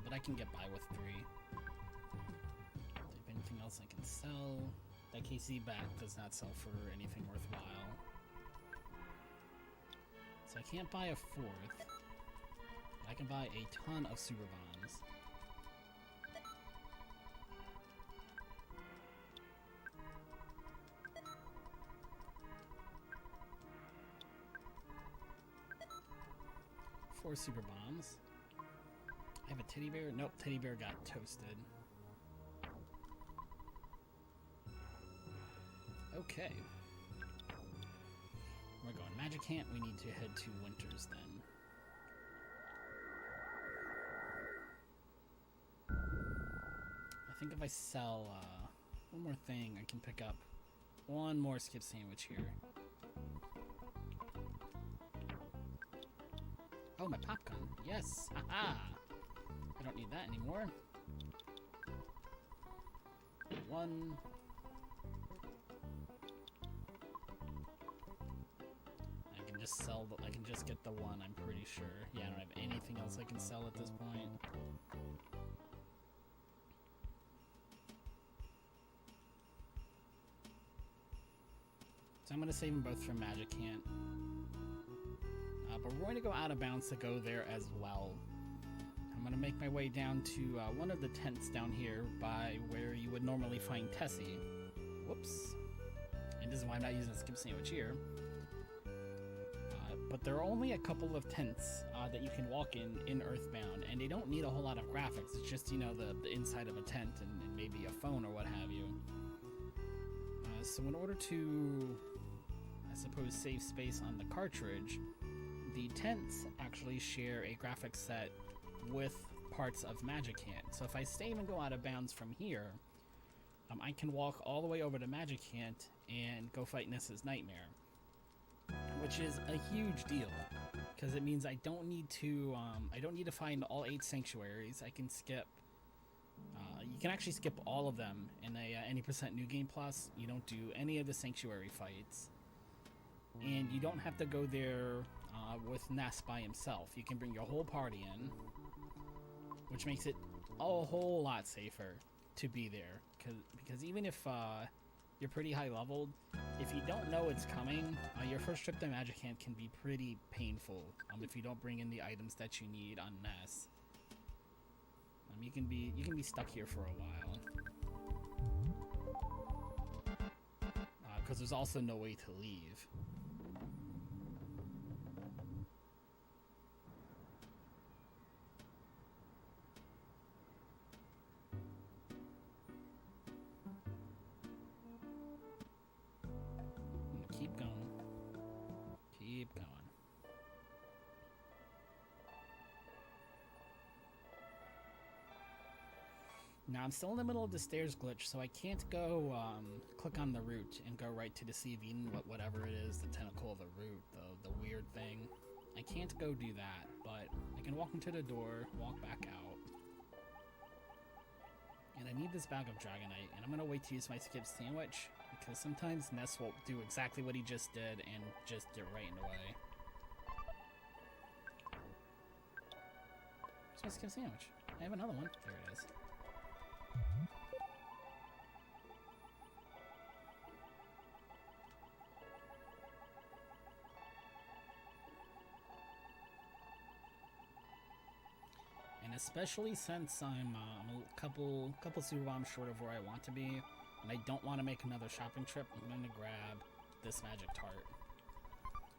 but I can get by with 3. Do I have anything else I can sell? That KC bat does not sell for anything worthwhile. So I can't buy a 4th. But I can buy a ton of super bonds. Four super bombs. I have a teddy bear. Nope, teddy bear got toasted. Okay. We're going Magic Camp. We need to head to Winters then. I think if I sell one more thing, I can pick up one more skip sandwich here. Oh, my popcorn. Yes. Haha. I don't need that anymore. 1. I can just sell I can just get the 1, I'm pretty sure. Yeah, I don't have anything else I can sell at this point. So I'm going to save them both for Magic Camp. But we're going to go out of bounds to go there as well. I'm going to make my way down to one of the tents down here by where you would normally find Tessie. Whoops. And this is why I'm not using a skip sandwich here. But there are only a couple of tents that you can walk in Earthbound, and they don't need a whole lot of graphics. It's just, you know, the inside of a tent and maybe a phone or what have you. So in order to, I suppose, save space on the cartridge, the tents actually share a graphics set with parts of Magic Hand. So if I save and go out of bounds from here, I can walk all the way over to Magic Hand and go fight Ness's Nightmare, which is a huge deal because it means I don't need to find all 8 sanctuaries. I can skip. You can actually skip all of them in a any % New Game Plus. You don't do any of the sanctuary fights, and you don't have to go there with Ness by himself. You can bring your whole party in, which makes it a whole lot safer. to be there, because even if you're pretty high leveled, if you don't know it's coming, your first trip to Magic Hand can be pretty painful if you don't bring in the items that you need on Ness. You can be stuck here for a while, because there's also no way to leave. Keep going. Keep going. Now I'm still in the middle of the stairs glitch, so I can't go click on the root and go right to deceive Eden, whatever it is, the tentacle of the root, the weird thing. I can't go do that, but I can walk into the door, walk back out. And I need this bag of Dragonite, and I'm going to wait to use my skip sandwich, because sometimes Ness will do exactly what he just did and just get right in the way. Where's my skip sandwich? I have another one. There it is. And especially since I'm a couple super bombs short of where I want to be, and I don't want to make another shopping trip, I'm going to grab this magic tart,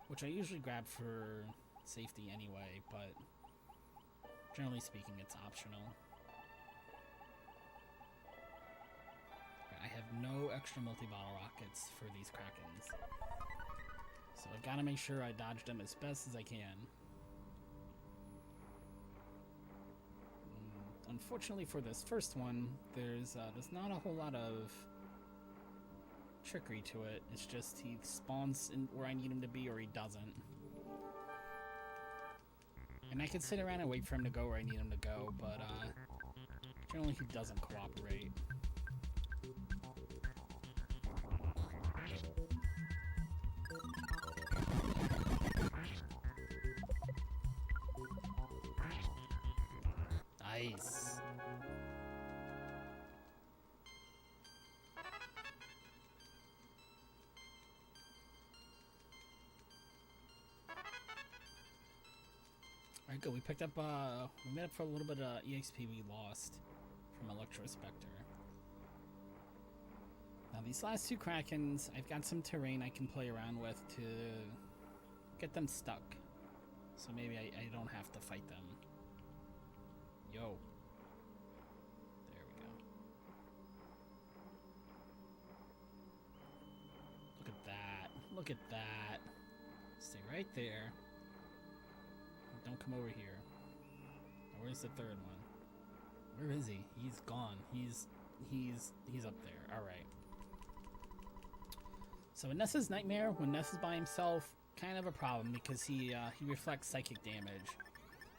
which I usually grab for safety anyway, but generally speaking, it's optional. I have no extra multi-bottle rockets for these Krakens, so I've got to make sure I dodge them as best as I can. Unfortunately for this first one, there's not a whole lot of trickery to it. It's just he spawns in where I need him to be, or he doesn't. And I could sit around and wait for him to go where I need him to go, but generally he doesn't cooperate. Nice. Alright, good. We picked up, we made up for a little bit of EXP we lost from Electrospector. Now, these last two Krakens, I've got some terrain I can play around with to get them stuck. So maybe I don't have to fight them. Yo. There we go. Look at that. Look at that. Stay right there. Don't come over here. Now, where's the third one? Where is he? He's gone. He's up there. Alright. So in Ness's Nightmare, when Ness is by himself, kind of a problem because he reflects psychic damage.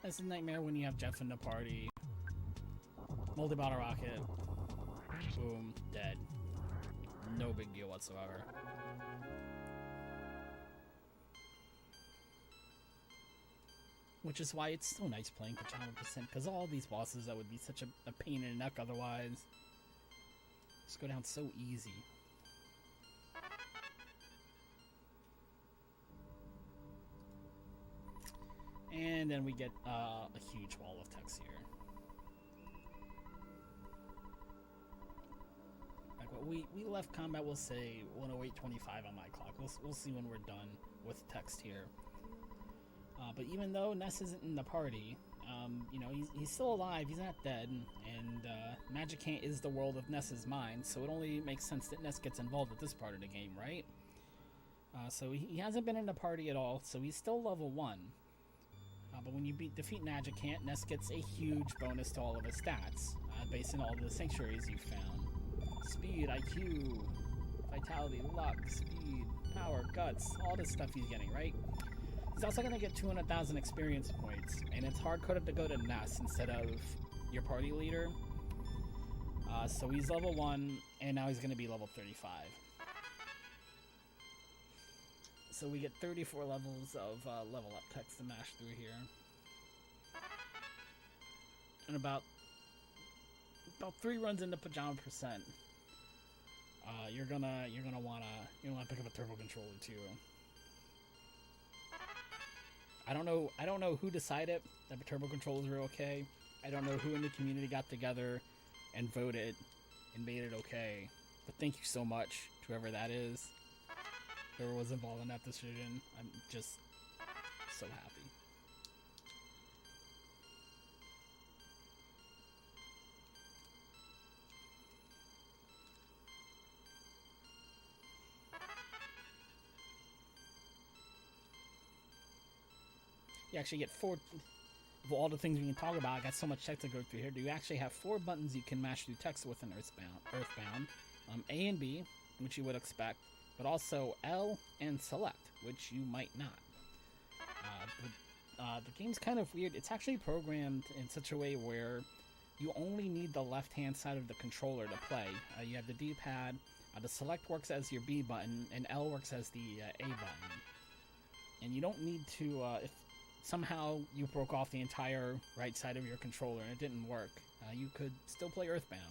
Ness's Nightmare when you have Jeff in the party. Multi-bottle rocket. Boom. Dead. No big deal whatsoever. Which is why it's so nice playing Pajama Percent, because all these bosses that would be such a pain in the neck otherwise just go down so easy. And then we get a huge wall of text here. Like what we left combat, we'll say 108.25 on my clock. We'll see when we're done with text here. But even though Ness isn't in the party, you know, he's still alive, he's not dead, and Magic Hand is the world of Ness's mind, so it only makes sense that Ness gets involved with this part of the game, right? So he hasn't been in the party at all, so he's still level 1. But when you defeat Magic Hand, Ness gets a huge bonus to all of his stats, based on all the sanctuaries you've found. Speed, IQ, vitality, luck, speed, power, guts, all this stuff he's getting, right? He's also going to get 200,000 experience points, and it's hard-coded to go to Ness instead of your party leader. So he's level 1, and now he's going to be level 35. So we get 34 levels of level up text to mash through here. And about about 3 runs into Pajama Percent, you're gonna wanna pick up a turbo controller too. I don't know who decided that the turbo controllers were okay. I don't know who in the community got together and voted and made it okay. But thank you so much to whoever that is, whoever was involved in that decision. I'm just so happy. You actually get 4 of all the things we can talk about. I got so much text to go through here. Do you actually have 4 buttons you can mash through text with in Earthbound? A and B, which you would expect, but also L and select, which you might not. The game's kind of weird. It's actually programmed in such a way where you only need the left-hand side of the controller to play. You have the D-pad. The select works as your B button, and L works as the A button. And you don't need to, if somehow you broke off the entire right side of your controller and it didn't work, you could still play Earthbound.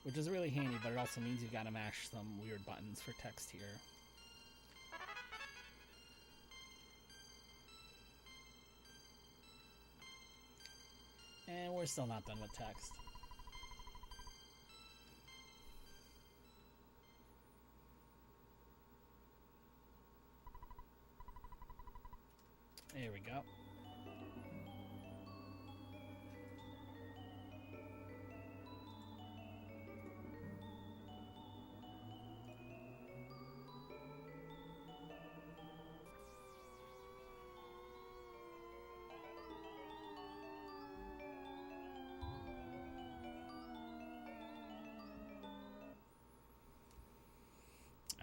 Which is really handy, but it also means you gotta mash some weird buttons for text here. And we're still not done with text. There we go.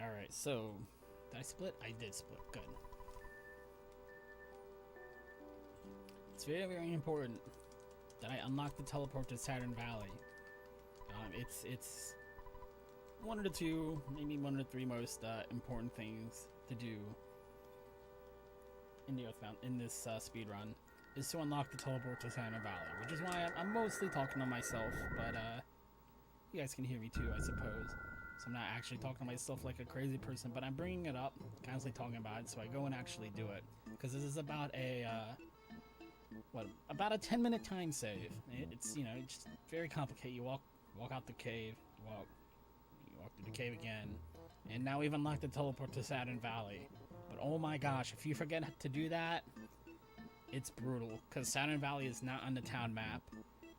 Alright, so did I split? I did split. Good. It's very, very important that I unlock the teleport to Saturn Valley. It's one of the 2, maybe one of the 3 most important things to do in the Earthbound, in this speed run, is to unlock the teleport to Saturn Valley, which is why I'm mostly talking to myself, but you guys can hear me too, I suppose. So I'm not actually talking to myself like a crazy person, but I'm bringing it up, constantly talking about it, so I go and actually do it, because this is about a about a 10-minute time save. It's, you know, it's just very complicated. You walk out the cave, you walk through the cave again, and now we've unlocked the teleport to Saturn Valley. But oh my gosh, if you forget to do that, it's brutal, because Saturn Valley is not on the town map,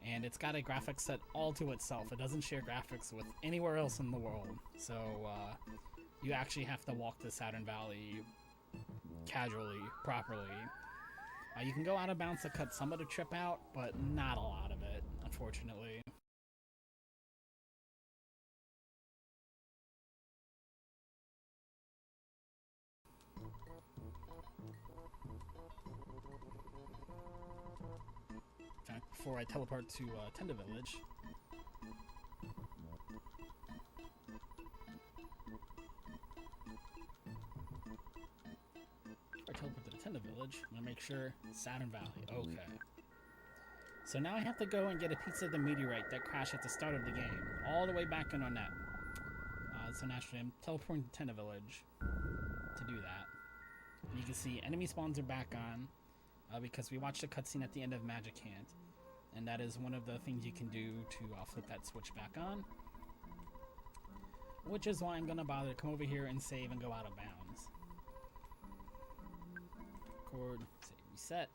and it's got a graphics set all to itself. It doesn't share graphics with anywhere else in the world, so you actually have to walk to Saturn Valley casually, properly. You can go out of bounds to cut some of the trip out, but not a lot of it, unfortunately. In fact, before I teleport to Tenda Village, I'm gonna make sure Saturn Valley. Okay. So now I have to go and get a piece of the meteorite that crashed at the start of the game, all the way back in our net. So naturally, I'm teleporting to Tenda Village to do that. And you can see enemy spawns are back on because we watched a cutscene at the end of Magic Hand, and that is one of the things you can do to flip that switch back on. Which is why I'm gonna bother to come over here and save and go out of bounds. Record, save, reset.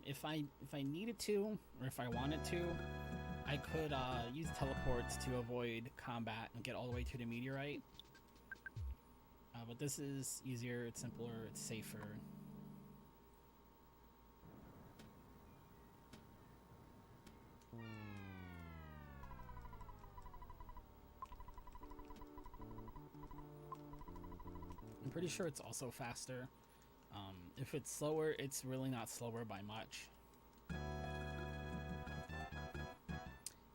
If I needed to, or if I wanted to, I could use teleports to avoid combat and get all the way to the meteorite. But this is easier, it's simpler, it's safer. I'm pretty sure it's also faster. If it's slower, it's really not slower by much.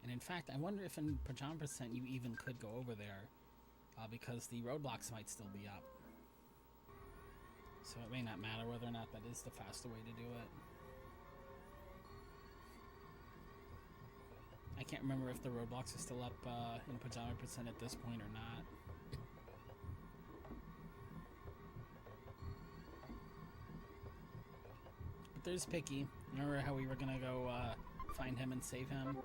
And in fact, I wonder if in Pajama Percent you even could go over there, because the roadblocks might still be up. So it may not matter whether or not that is the faster way to do it. I can't remember if the roadblocks are still up in pajama percent at this point or not. But there's Pokey. Remember how we were gonna go find him and save him?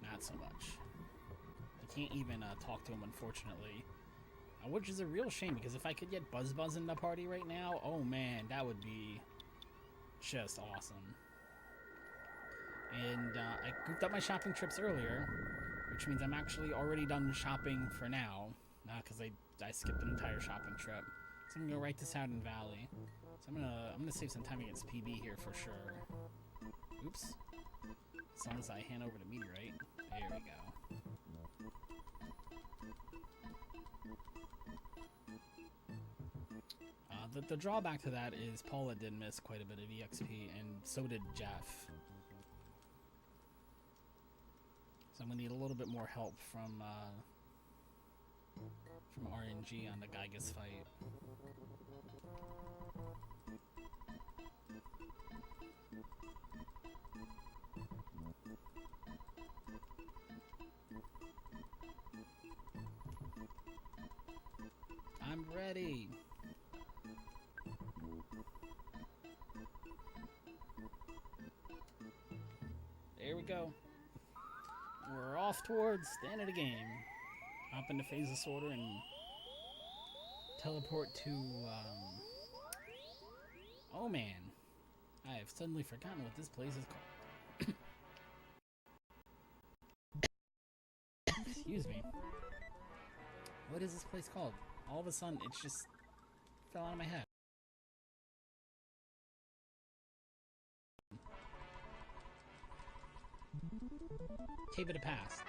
Not so much. I can't even talk to him, unfortunately. Which is a real shame, because if I could get Buzz in the party right now, oh man, that would be just awesome. And I grouped up my shopping trips earlier, which means I'm actually already done shopping for now, because I skipped an entire shopping trip. So I'm gonna go right to Southern Valley. So I'm gonna save some time against PB here for sure. Oops. As long as I hand over the meteorite. There we go. The drawback to that is Paula did miss quite a bit of EXP, and so did Jeff. So I'm gonna need a little bit more help from RNG on the Gygas fight. I'm ready. There we go. We're off towards the end of the game. Hop into Phases Order and teleport to, oh man. I have suddenly forgotten what this place is called. Excuse me. What is this place called? All of a sudden, it just fell out of my head. Cave of the Past.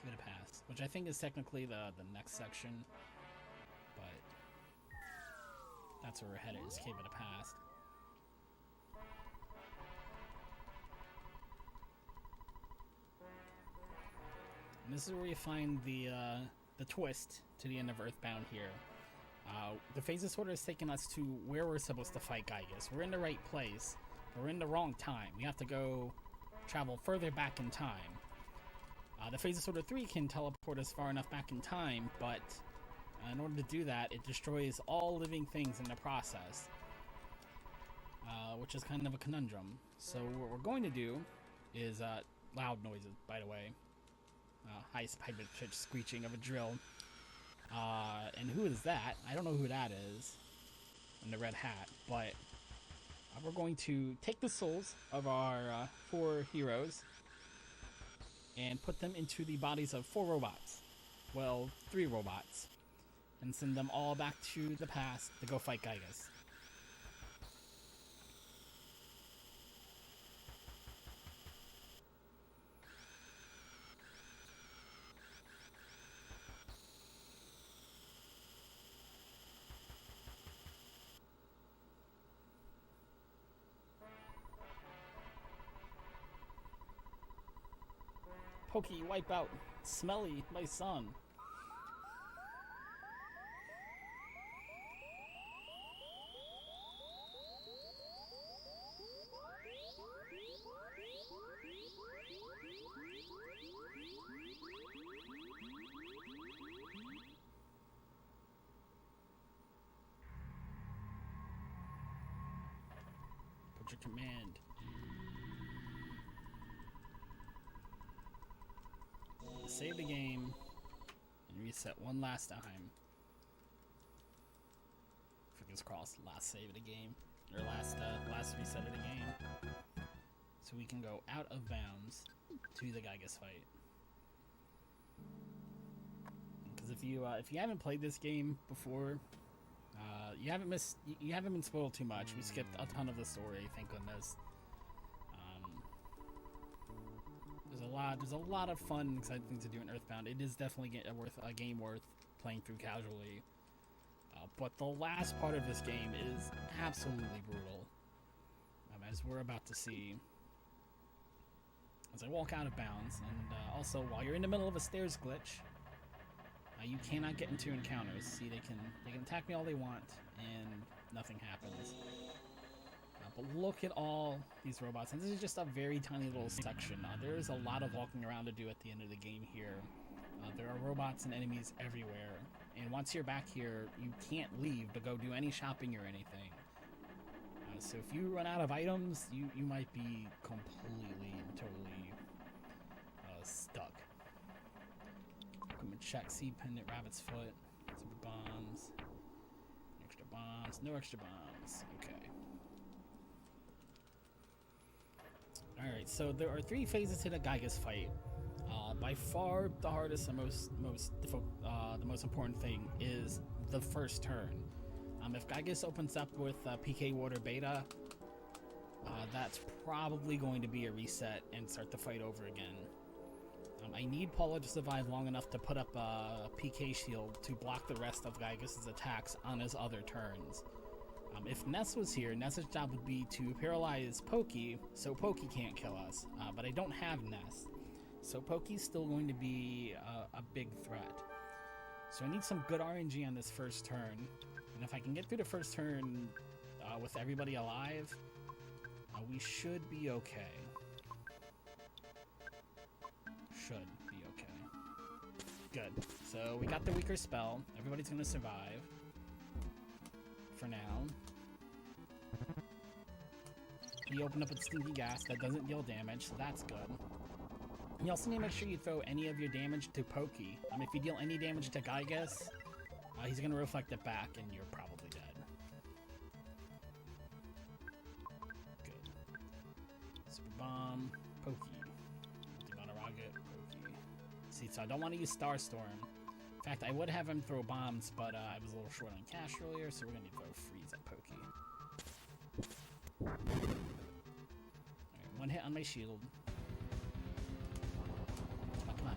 Cave of the Past, which I think is technically the next section, but that's where we're headed, is Cave of the Past. And this is where you find the twist to the end of Earthbound here. The Phases Order has taken us to where we're supposed to fight Gygas. We're in the right place, but we're in the wrong time. We have to go travel further back in time. The Phases Order 3 can teleport us far enough back in time, but in order to do that, it destroys all living things in the process, which is kind of a conundrum. So what we're going to do is, loud noises, by the way, high-pitched screeching of a drill, and who is that? I don't know who that is, in the red hat, but we're going to take the souls of our 4 heroes and put them into the bodies of 4 robots. Well, 3 robots. And send them all back to the past to go fight Gygas. Pokey, wipe out. Smelly, my son. Put your command. Save the game and reset one last time. Fingers crossed, last save of the game, or last reset of the game, so we can go out of bounds to the Gygas fight. Because if you haven't played this game before, you haven't been spoiled too much. We skipped a ton of the story, thank goodness. There's a lot of fun and exciting things to do in Earthbound. It is definitely a game worth playing through casually. But the last part of this game is absolutely brutal, as we're about to see as I walk out of bounds. And also, while you're in the middle of a stairs glitch, You cannot get into encounters. See, they can attack me all they want, and nothing happens. But look at all these robots, and this is just a very tiny little section. There is a lot of walking around to do at the end of the game here. There are robots and enemies everywhere, and once you're back here, you can't leave to go do any shopping or anything. So if you run out of items, you might be completely and totally stuck. Equipment check, seed pendant, rabbit's foot, super bombs, extra bombs, no extra bombs. Okay. Alright, so there are 3 phases to the Gygas fight. By far, the hardest and the most important thing is the first turn. If Gygas opens up with PK Water Beta, that's probably going to be a reset and start the fight over again. I need Paula to survive long enough to put up a PK shield to block the rest of Gygas' attacks on his other turns. If Ness was here, Ness's job would be to paralyze Pokey, so Pokey can't kill us. But I don't have Ness, so Pokey's still going to be a big threat. So I need some good RNG on this first turn, and if I can get through the first turn with everybody alive, we should be okay. Should be okay. Good. So we got the weaker spell. Everybody's gonna survive. For now. You open up with stinky gas that doesn't deal damage, so that's good. You also need to make sure you throw any of your damage to Pokey. If you deal any damage to Gygas, he's gonna reflect it back and you're probably dead. Good. Super Bomb, Pokey. Multi-Bottle Rocket, Pokey. See, so I don't want to use Star Storm. In fact, I would have him throw bombs, but I was a little short on cash earlier, so we're gonna need to throw Freeze at Pokey. Alright, 1 hit on my shield. Come on.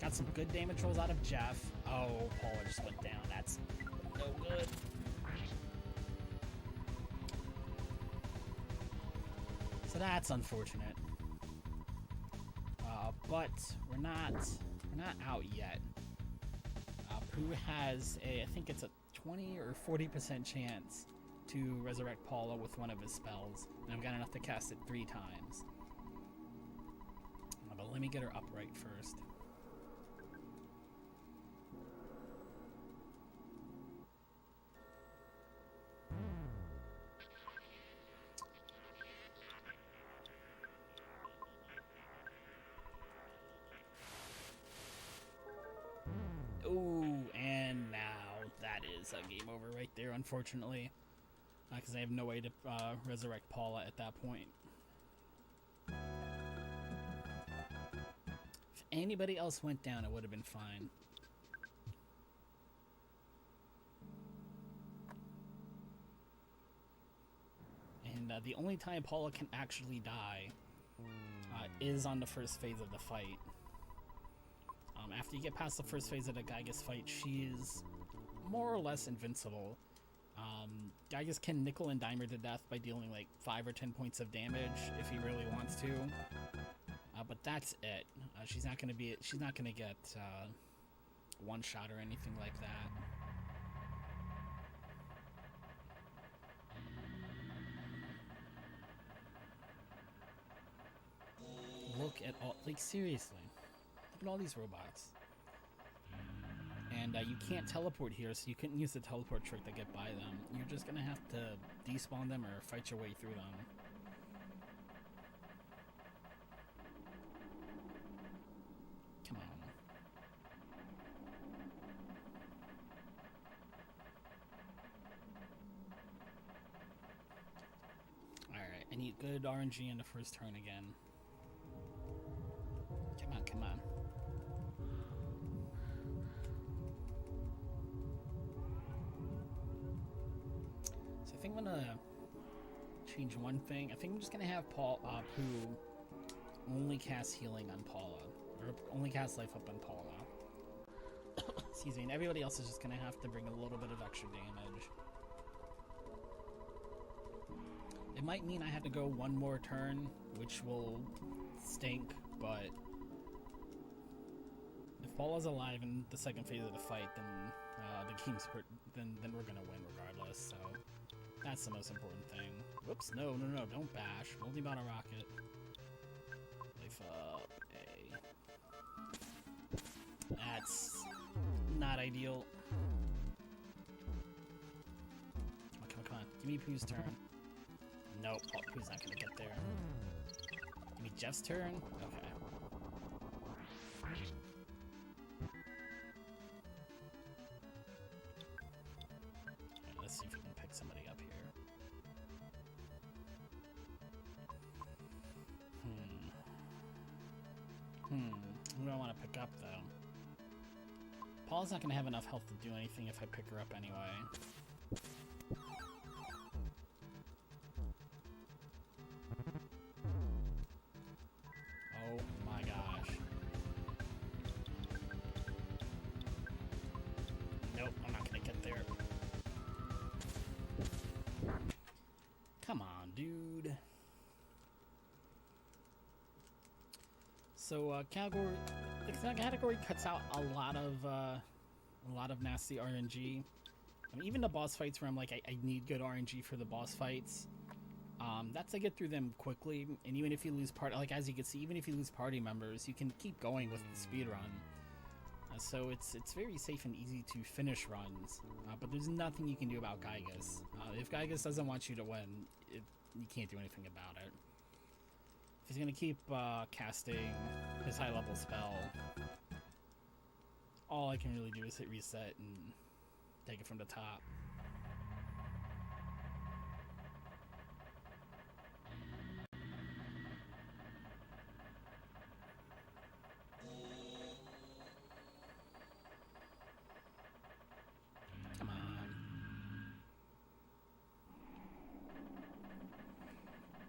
Got some good damage rolls out of Jeff. Oh, Paula just went down. That's no good. So that's unfortunate. But we're not out yet. Pooh has I think it's a 20 or 40% chance to resurrect Paula with one of his spells, and I've got enough to cast it 3 times. But let me get her upright first. Ooh, and now that is a game over right there, unfortunately. Because I have no way to resurrect Paula at that point. If anybody else went down, it would have been fine. And the only time Paula can actually die is on the first phase of the fight. After you get past the first phase of the Gygas fight, she is more or less invincible. Gygas can nickel and dime her to death by dealing like 5 or 10 points of damage if he really wants to. But that's it. She's not gonna get one shot or anything like that. Look at all, like seriously, look at all these robots. And you can't teleport here, so you couldn't use the teleport trick to get by them. You're just gonna have to despawn them or fight your way through them. Come on. Alright, I need good RNG in the first turn again. Come on, come on. So I think I'm gonna change one thing. I think I'm just gonna have Pooh only cast healing on Paula, or only cast life up on Paula. Excuse me, and everybody else is just gonna have to bring a little bit of extra damage. It might mean I have to go one more turn, which will stink, but Paula's alive in the second phase of the fight, then then we're gonna win regardless. So that's the most important thing. Whoops! No, don't bash. Multi-bottle rocket. Life up. A. That's not ideal. Come on. Give me Pooh's turn. Nope, Pooh's not gonna get there. Give me Jeff's turn. Okay. Let's see if we can pick somebody up here. Who do I want to pick up, though? Paul's not going to have enough health to do anything if I pick her up anyway. Oh my gosh. Nope, I'm not going to get there. Come on, dude. So the category cuts out a lot of nasty RNG. I mean, even the boss fights where I'm like, I need good RNG for the boss fights. That's I get through them quickly, and even if you lose as you can see, even if you lose party members, you can keep going with the speed run. So it's very safe and easy to finish runs. But there's nothing you can do about Gygus. If Gygus doesn't want you to win, you can't do anything about it. If he's gonna keep casting his high level spell, all I can really do is hit reset and take it from the top. Come on.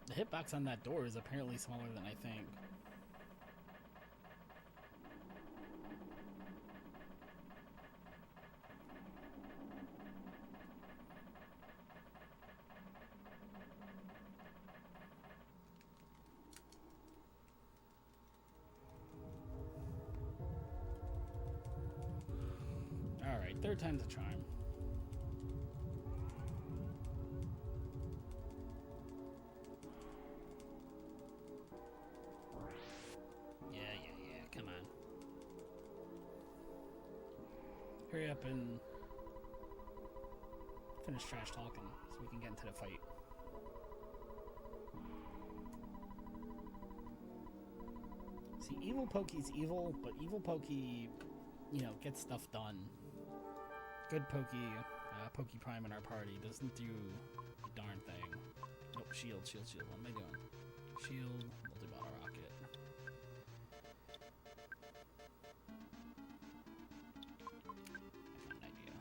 The hitbox on that door is apparently smaller than I think. Alright, third time's a charm. Yeah, come on. Hurry up and finish trash talking so we can get into the fight. See, evil Pokey's evil, but evil Pokey, gets stuff done. Good Pokey, Pokey Prime in our party doesn't do a darn thing. Nope, shield. What am I doing? Shield, multi-bottle rocket. I got an idea.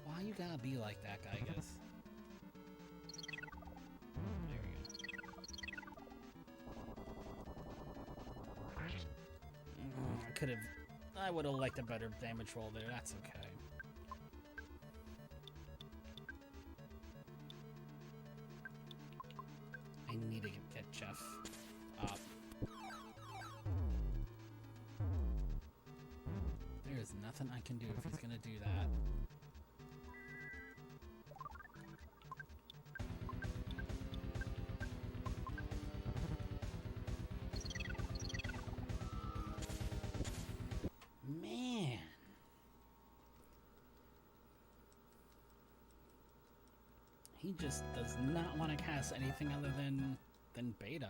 Why you gotta be like that, Gygus? There we go. I would have liked a better damage roll there. That's okay. I need to get Jeff up. There is nothing I can do if he's gonna do that. Man. He just does not want to cast anything other than beta.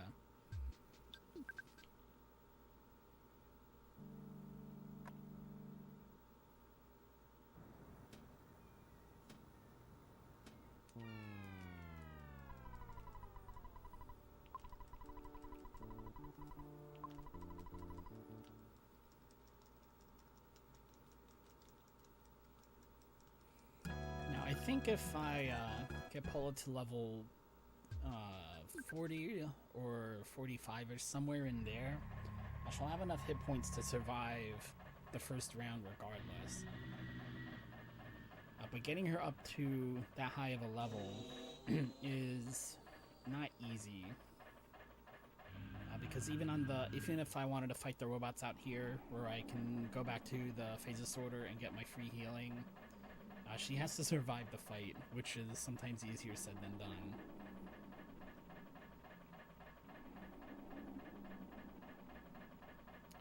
I think if I get Paula to level 40 or 45 or somewhere in there, I shall have enough hit points to survive the first round regardless. But getting her up to that high of a level is not easy. Because even if I wanted to fight the robots out here, where I can go back to the Phases Sorter and get my free healing, she has to survive the fight, which is sometimes easier said than done.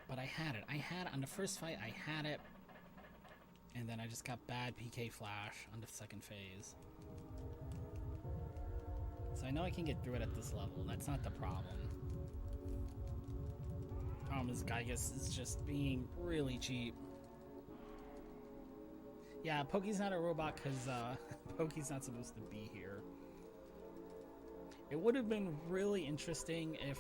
But I had it. On the first fight, I had it. And then I just got bad PK Flash on the second phase. So I know I can get through it at this level. That's not the problem. Problem is, Gygus is just being really cheap. Yeah, Pokey's not a robot because Pokey's not supposed to be here. It would have been really interesting if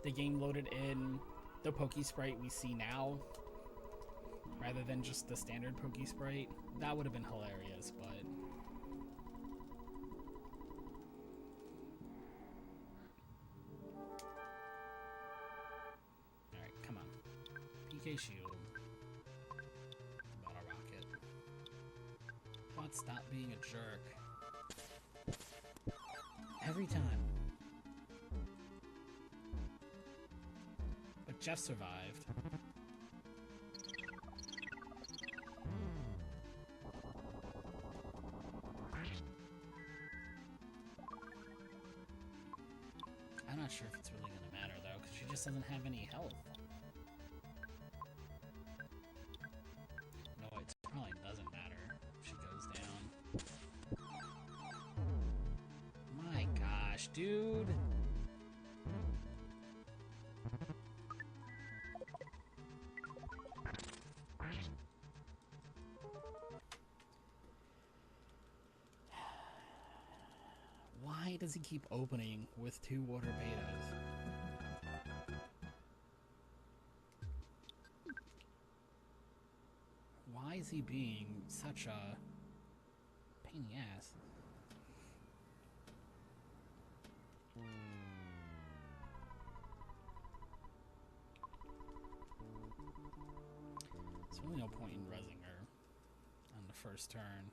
the game loaded in the Pokey sprite we see now, rather than just the standard Pokey sprite. That would have been hilarious, but... Alright, come on. PK Shield. Bottle Rocket. But stop being a jerk. Every time. But Jeff survived. I'm not sure if it's really gonna matter though, because she just doesn't have any health. No, it probably doesn't matter if she goes down. My gosh, dude! Why does he keep opening with 2 water betas? Why is he being such a pain in the ass? There's really no point in rezzing her on the first turn.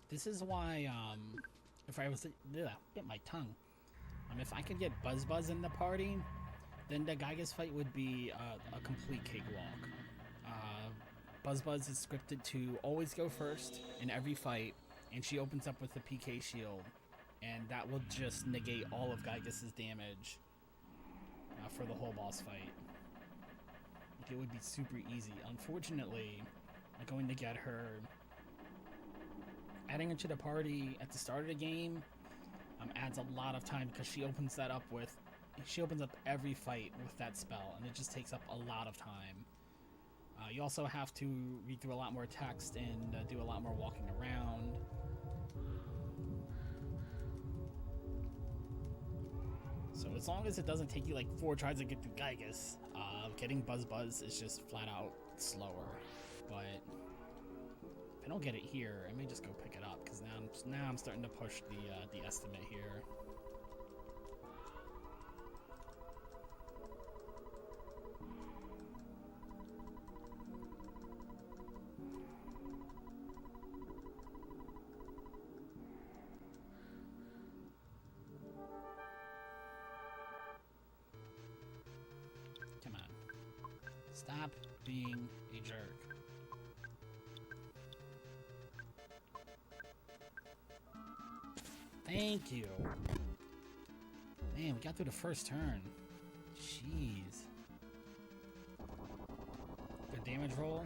This is why, if I was to, bit my tongue. If I could get Buzz in the party, then the Gygus fight would be a complete cakewalk. Buzz is scripted to always go first in every fight, and she opens up with the PK shield, and that will just negate all of Gygus's damage for the whole boss fight. Like, it would be super easy. Unfortunately, I'm going to get her. Adding her to the party at the start of the game adds a lot of time because she opens up every fight with that spell, and it just takes up a lot of time. You also have to read through a lot more text and do a lot more walking around. So as long as it doesn't take you like 4 tries to get through Gygus, getting Buzz is just flat out slower. But if I don't get it here, I may just go pick it up because now I'm starting to push the estimate here. Come on. Stop being a jerk. Thank you. Man, we got through the first turn. Jeez. Good damage roll.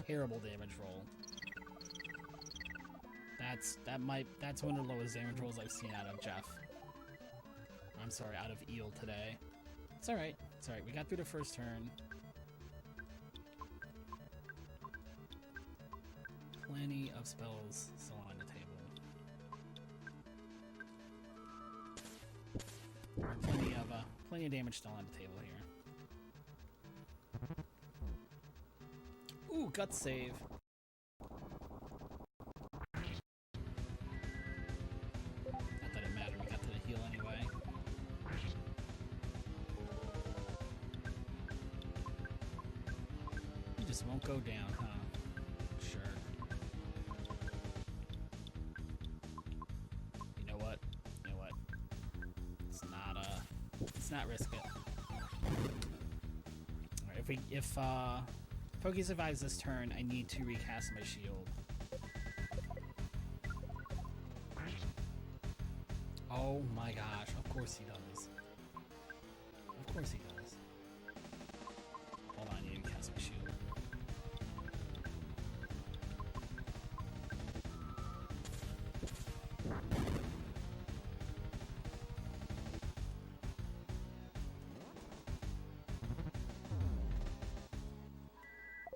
Terrible damage roll. That's one of the lowest damage rolls I've seen out of Jeff. I'm sorry, out of Eel today. It's alright. It's alright. We got through the first turn. Plenty of spells still on the table. Plenty of damage still on the table here. Ooh, gut save. Not that it mattered, we got to the heal anyway. You just won't go down, huh? not risk it. Alright, if Pokey survives this turn, I need to recast my shield. Oh my gosh, of course he does. Of course he does. Hold on, I need to cast my shield.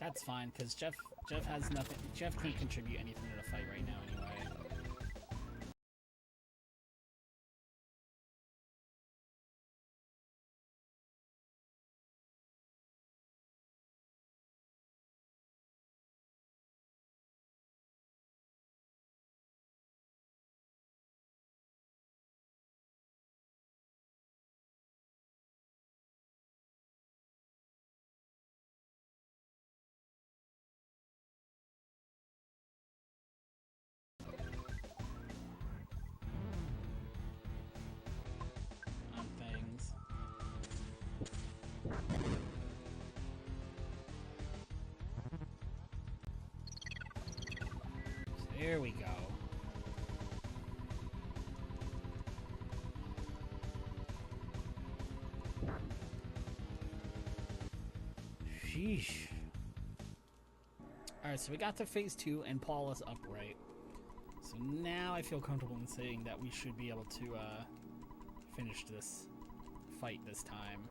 That's fine, because Jeff has nothing. Jeff can't contribute anything to the fight right now anyway. Things. There we go. Sheesh. Alright, so we got to phase 2 and Paul is upright. So now I feel comfortable in saying that we should be able to finish this fight this time.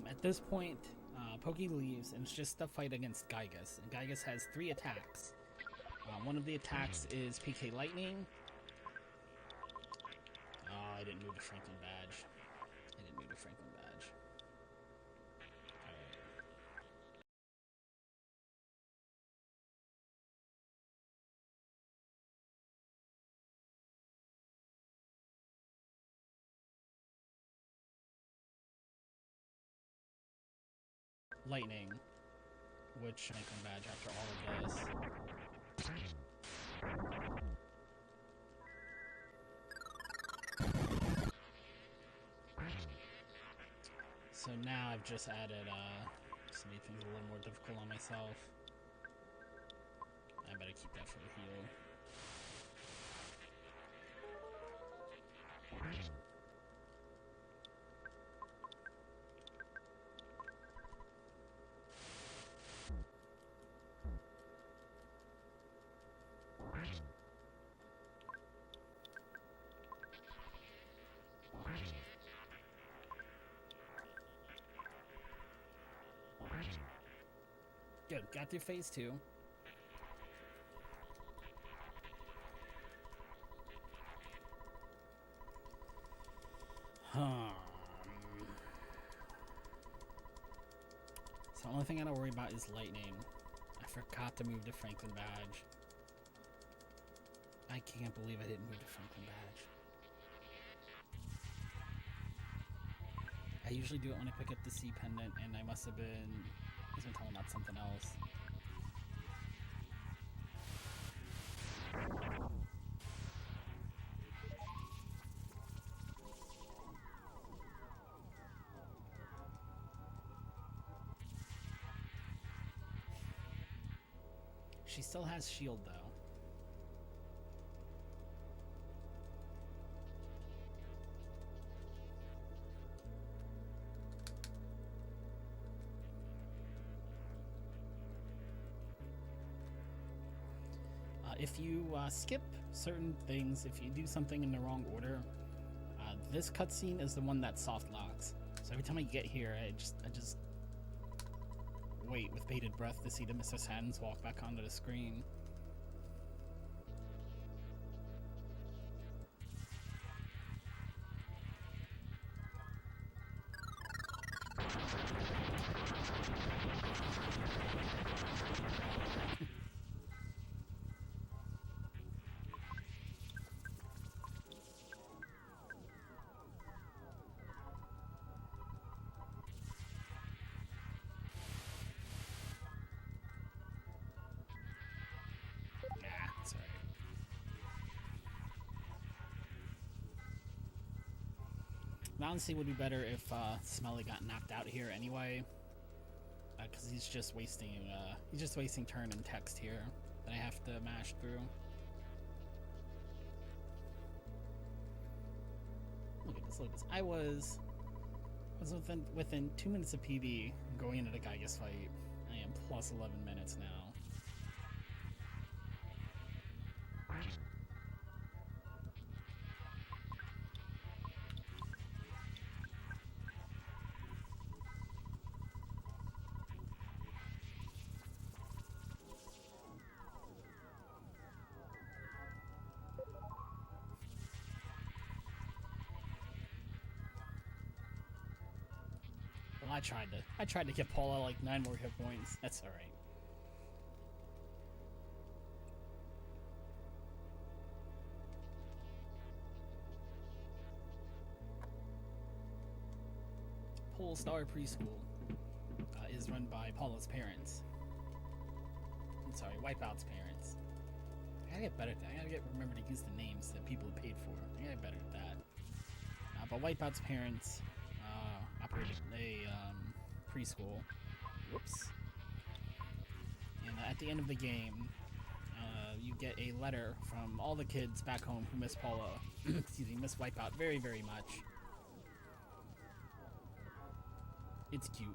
At this point, Pokey leaves and it's just the fight against Gygus. And Gygus has 3 attacks. One of the attacks is PK Lightning. Oh, I didn't move the Franklin badge. Lightning, which Franklin badge after all of this. So now I've just added just made things a little more difficult on myself. I better keep that for the heal. Good, got through phase 2. So the only thing I gotta worry about is lightning. I forgot to move the Franklin badge. I can't believe I didn't move the Franklin badge. I usually do it when I pick up the C pendant, and I must have been talking about something else. She still has shield though. If you skip certain things, if you do something in the wrong order, this cutscene is the one that soft locks. So every time I get here, I just wait with bated breath to see the Mr. Sands walk back onto the screen. honestly, it would be better if Smelly got knocked out here anyway, because he's just wasting turn and text here that I have to mash through. Look at this, look at this. I was within 2 minutes of PB going into the Gygas fight. I am plus 11 minutes now. Well, I tried to get Paula like 9 more hit points. That's all right. Polestar Preschool is run by Paula's parents. I'm sorry, Wipeout's parents. I gotta get better at that. I gotta remember to use the names that people have paid for. I gotta get better at that. But Wipeout's parents operated a preschool. Whoops. And at the end of the game, you get a letter from all the kids back home who miss Paula, excuse me, miss Wipeout very, very much. It's cute.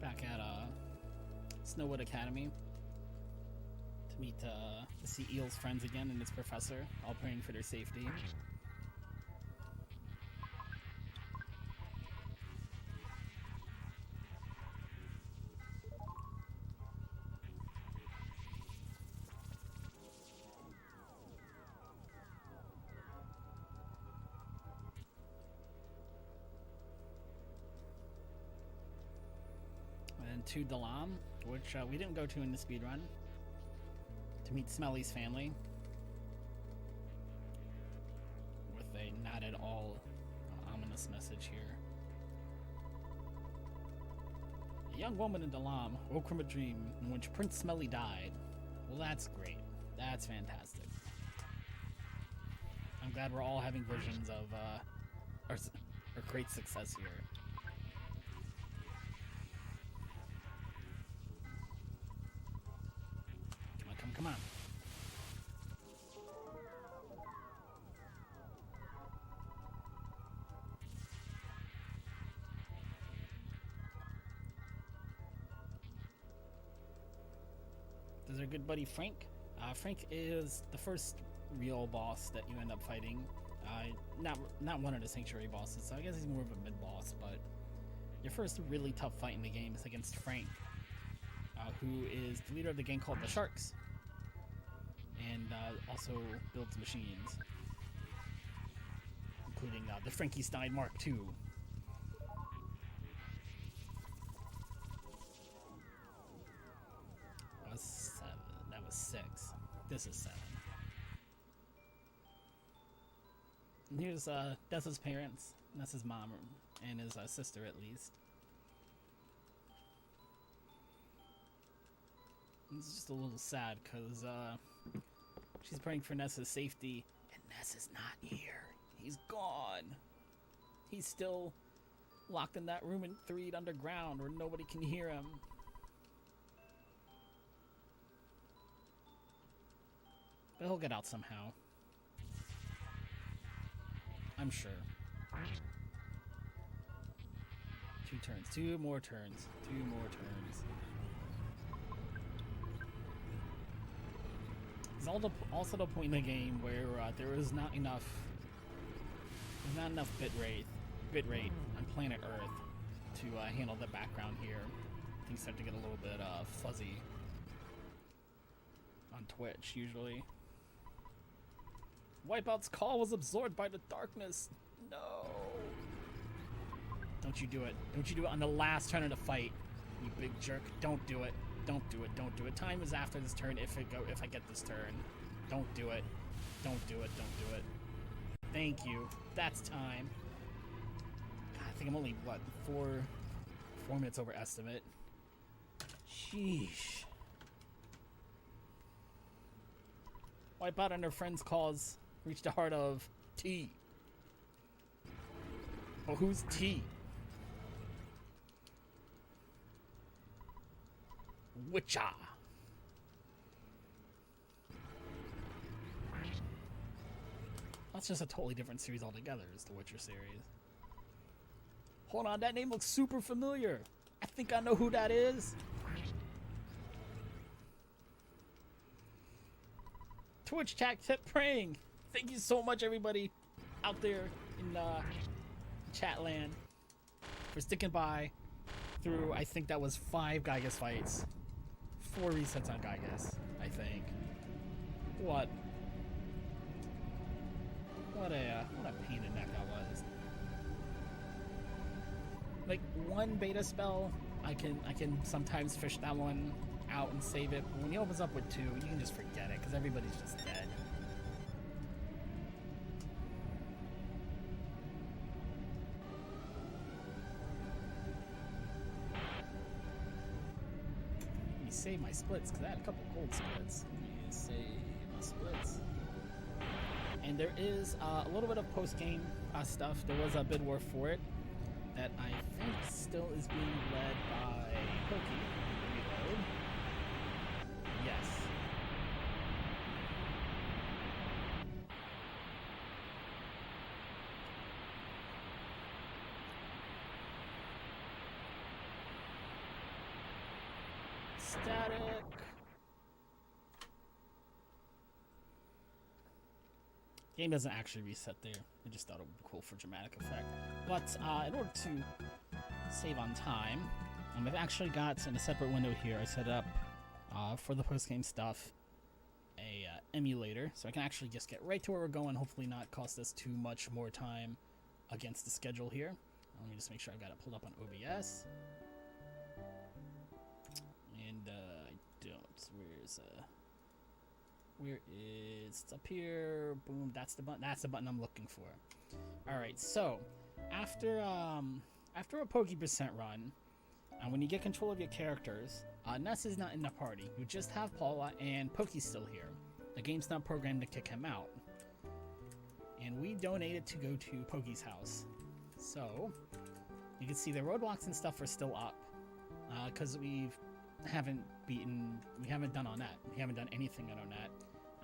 Back at Snowwood Academy to meet to see Eel's friends again and his professor, all praying for their safety. And to Dalam, which we didn't go to in the speedrun, to meet Smelly's family with a not at all ominous message here. A young woman in Dalam woke from a dream in which Prince Smelly died. Well, that's great. That's fantastic. I'm glad we're all having visions of our great success here. Come on. There's our good buddy Frank. Frank is the first real boss that you end up fighting. Not one of the Sanctuary bosses, so I guess he's more of a mid-boss, but your first really tough fight in the game is against Frank, who is the leader of the gang called the Sharks. And also builds machines, including the Frankenstein Mark II. That was 7. That was 6. This is 7. And here's Nessa's parents. Nessa's mom and his sister, at least. It's just a little sad because she's praying for Nessa's safety, and Nessa's not here. He's gone. He's still locked in that room in 3 underground where nobody can hear him. But he'll get out somehow. I'm sure. 2 turns. 2 more turns. 2 more turns. There's also the point in the game where there is not enough bit rate on planet Earth to handle the background here. Things start to get a little bit fuzzy on Twitch usually. Wipeout's call was absorbed by the darkness. No. Don't you do it. Don't you do it on the last turn of the fight. You big jerk. Don't do it. Don't do it. Don't do it. Time is after this turn if I get this turn. Don't do it. Don't do it. Don't do it. Thank you. That's time. God, I think I'm only, what, 4 minutes over estimate. Sheesh. Wipe out on her friend's cause. Reach the heart of T. Oh, who's T? Witcher. That's just a totally different series altogether, is the Witcher series. Hold on, that name looks super familiar. I think I know who that is. Twitch chat kept praying. Thank you so much, everybody out there in chat land, for sticking by through, I think that was 5 Gygas fights. 4 resets on Gygas, I think. What a pain in the neck that was. Like, one beta spell, I can sometimes fish that one out and save it, but when he opens up with 2, you can just forget it, because everybody's just dead. Let me save my splits, because I had a couple gold splits. Let me save my splits. And there is a little bit of post-game stuff. There was a bid war for it that I think still is being led by Pokey. Reload. Yes. Static. Game doesn't actually reset there. I just thought it would be cool for dramatic effect. But in order to save on time, I've actually got, in a separate window here, I set up for the post-game stuff a emulator, so I can actually just get right to where we're going, hopefully not cost us too much more time against the schedule here. Let me just make sure I've got it pulled up on OBS. And I don't. Where is it's up here? Boom, that's the button. That's the button I'm looking for. Alright, so after a Pokey percent run, when you get control of your characters, Ness is not in the party. You just have Paula and Pokey's still here. The game's not programmed to kick him out. And we donated to go to Pokey's house. So you can see the roadblocks and stuff are still up. Because we haven't done on that. We haven't done anything on that.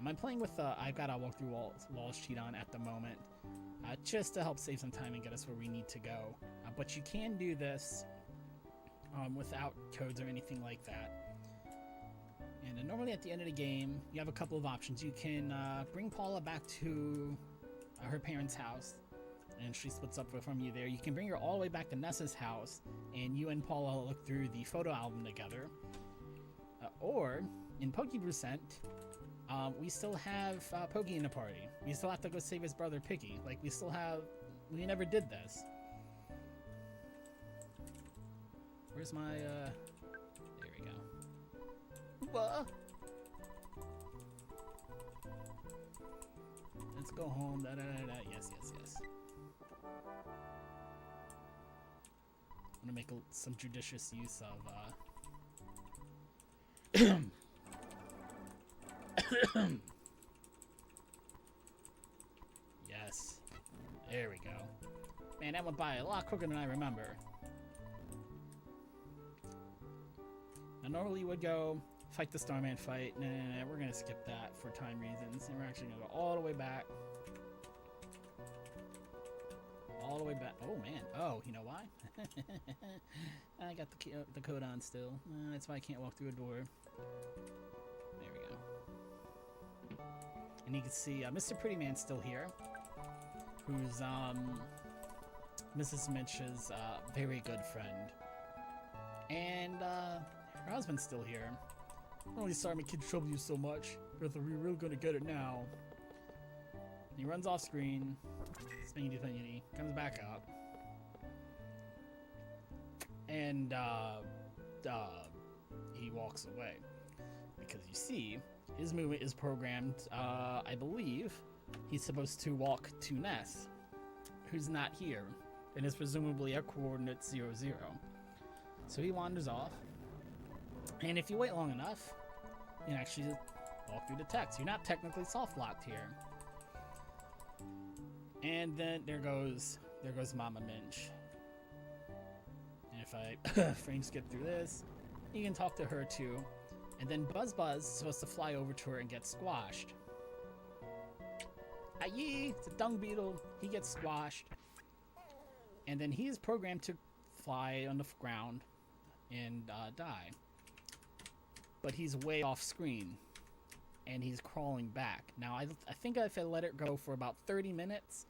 I'm playing with I've got a walkthrough walls cheat on at the moment, just to help save some time and get us where we need to go. But you can do this without codes or anything like that. And normally at the end of the game, you have a couple of options. You can bring Paula back to her parents' house, and she splits up from you there. You can bring her all the way back to Nessa's house, and you and Paula look through the photo album together. Or, in Pokey%, we still have Pokey in the party. We still have to go save his brother Picky. Like, we never did this. Where's my, there we go. Let's go home, yes. I'm gonna make some judicious use of, yes. There we go. Man, that went by a lot quicker than I remember. Now, normally you would go fight the Starman fight. Nah, we're gonna skip that for time reasons. And we're actually gonna go all the way back. All the way back. Oh, man. Oh, you know why? I got the code on still. That's why I can't walk through a door. There we go. And you can see Mr. Pretty Man's still here, who's Mrs. Mitch's very good friend. And her husband's still here. I'm really sorry my kid troubled you so much, but we're really gonna get it now. And he runs off screen, spingity, comes back up. And he walks away. Because you see, his movement is programmed, I believe, he's supposed to walk to Ness, who's not here, and is presumably at coordinate 00. So he wanders off, and if you wait long enough, you can actually walk through the text. You're not technically soft-locked here. And then there goes Mama Minch. And if I frame skip through this, you can talk to her too. And then Buzz is supposed to fly over to her and get squashed. Aye, it's a dung beetle. He gets squashed. And then he is programmed to fly on the ground and die. But he's way off screen. And he's crawling back. Now, I think if I let it go for about 30 minutes,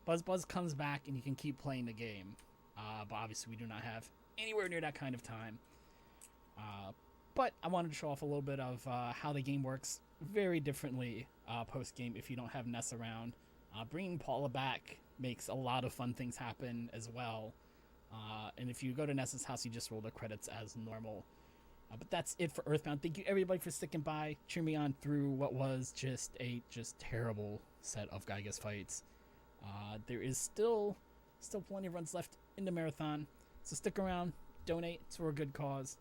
Buzz comes back and you can keep playing the game. But obviously we do not have anywhere near that kind of time. But I wanted to show off a little bit of how the game works very differently post-game if you don't have Ness around. Bringing Paula back makes a lot of fun things happen as well. And if you go to Ness's house, you just roll the credits as normal. But that's it for Earthbound. Thank you everybody for sticking by, cheering me on through what was just a terrible set of Gygas fights. There is still plenty of runs left in the marathon, so stick around, donate. It's for a good cause.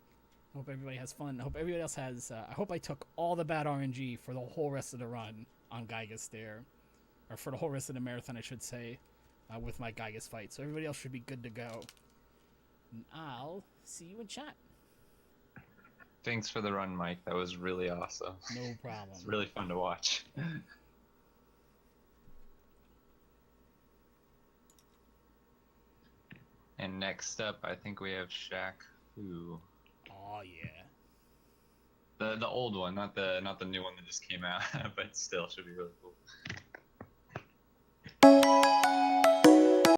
I hope everybody has fun. I hope everybody else has. I hope I took all the bad RNG for the whole rest of the run on Gygas there, or for the whole rest of the marathon, I should say, with my Gygas fight. So everybody else should be good to go. And I'll see you in chat. Thanks for the run, Mike. That was really awesome. No problem. It's really fun to watch. And next up, I think we have Shaq Fu. Oh yeah. The old one, not the new one that just came out, but still should be really cool.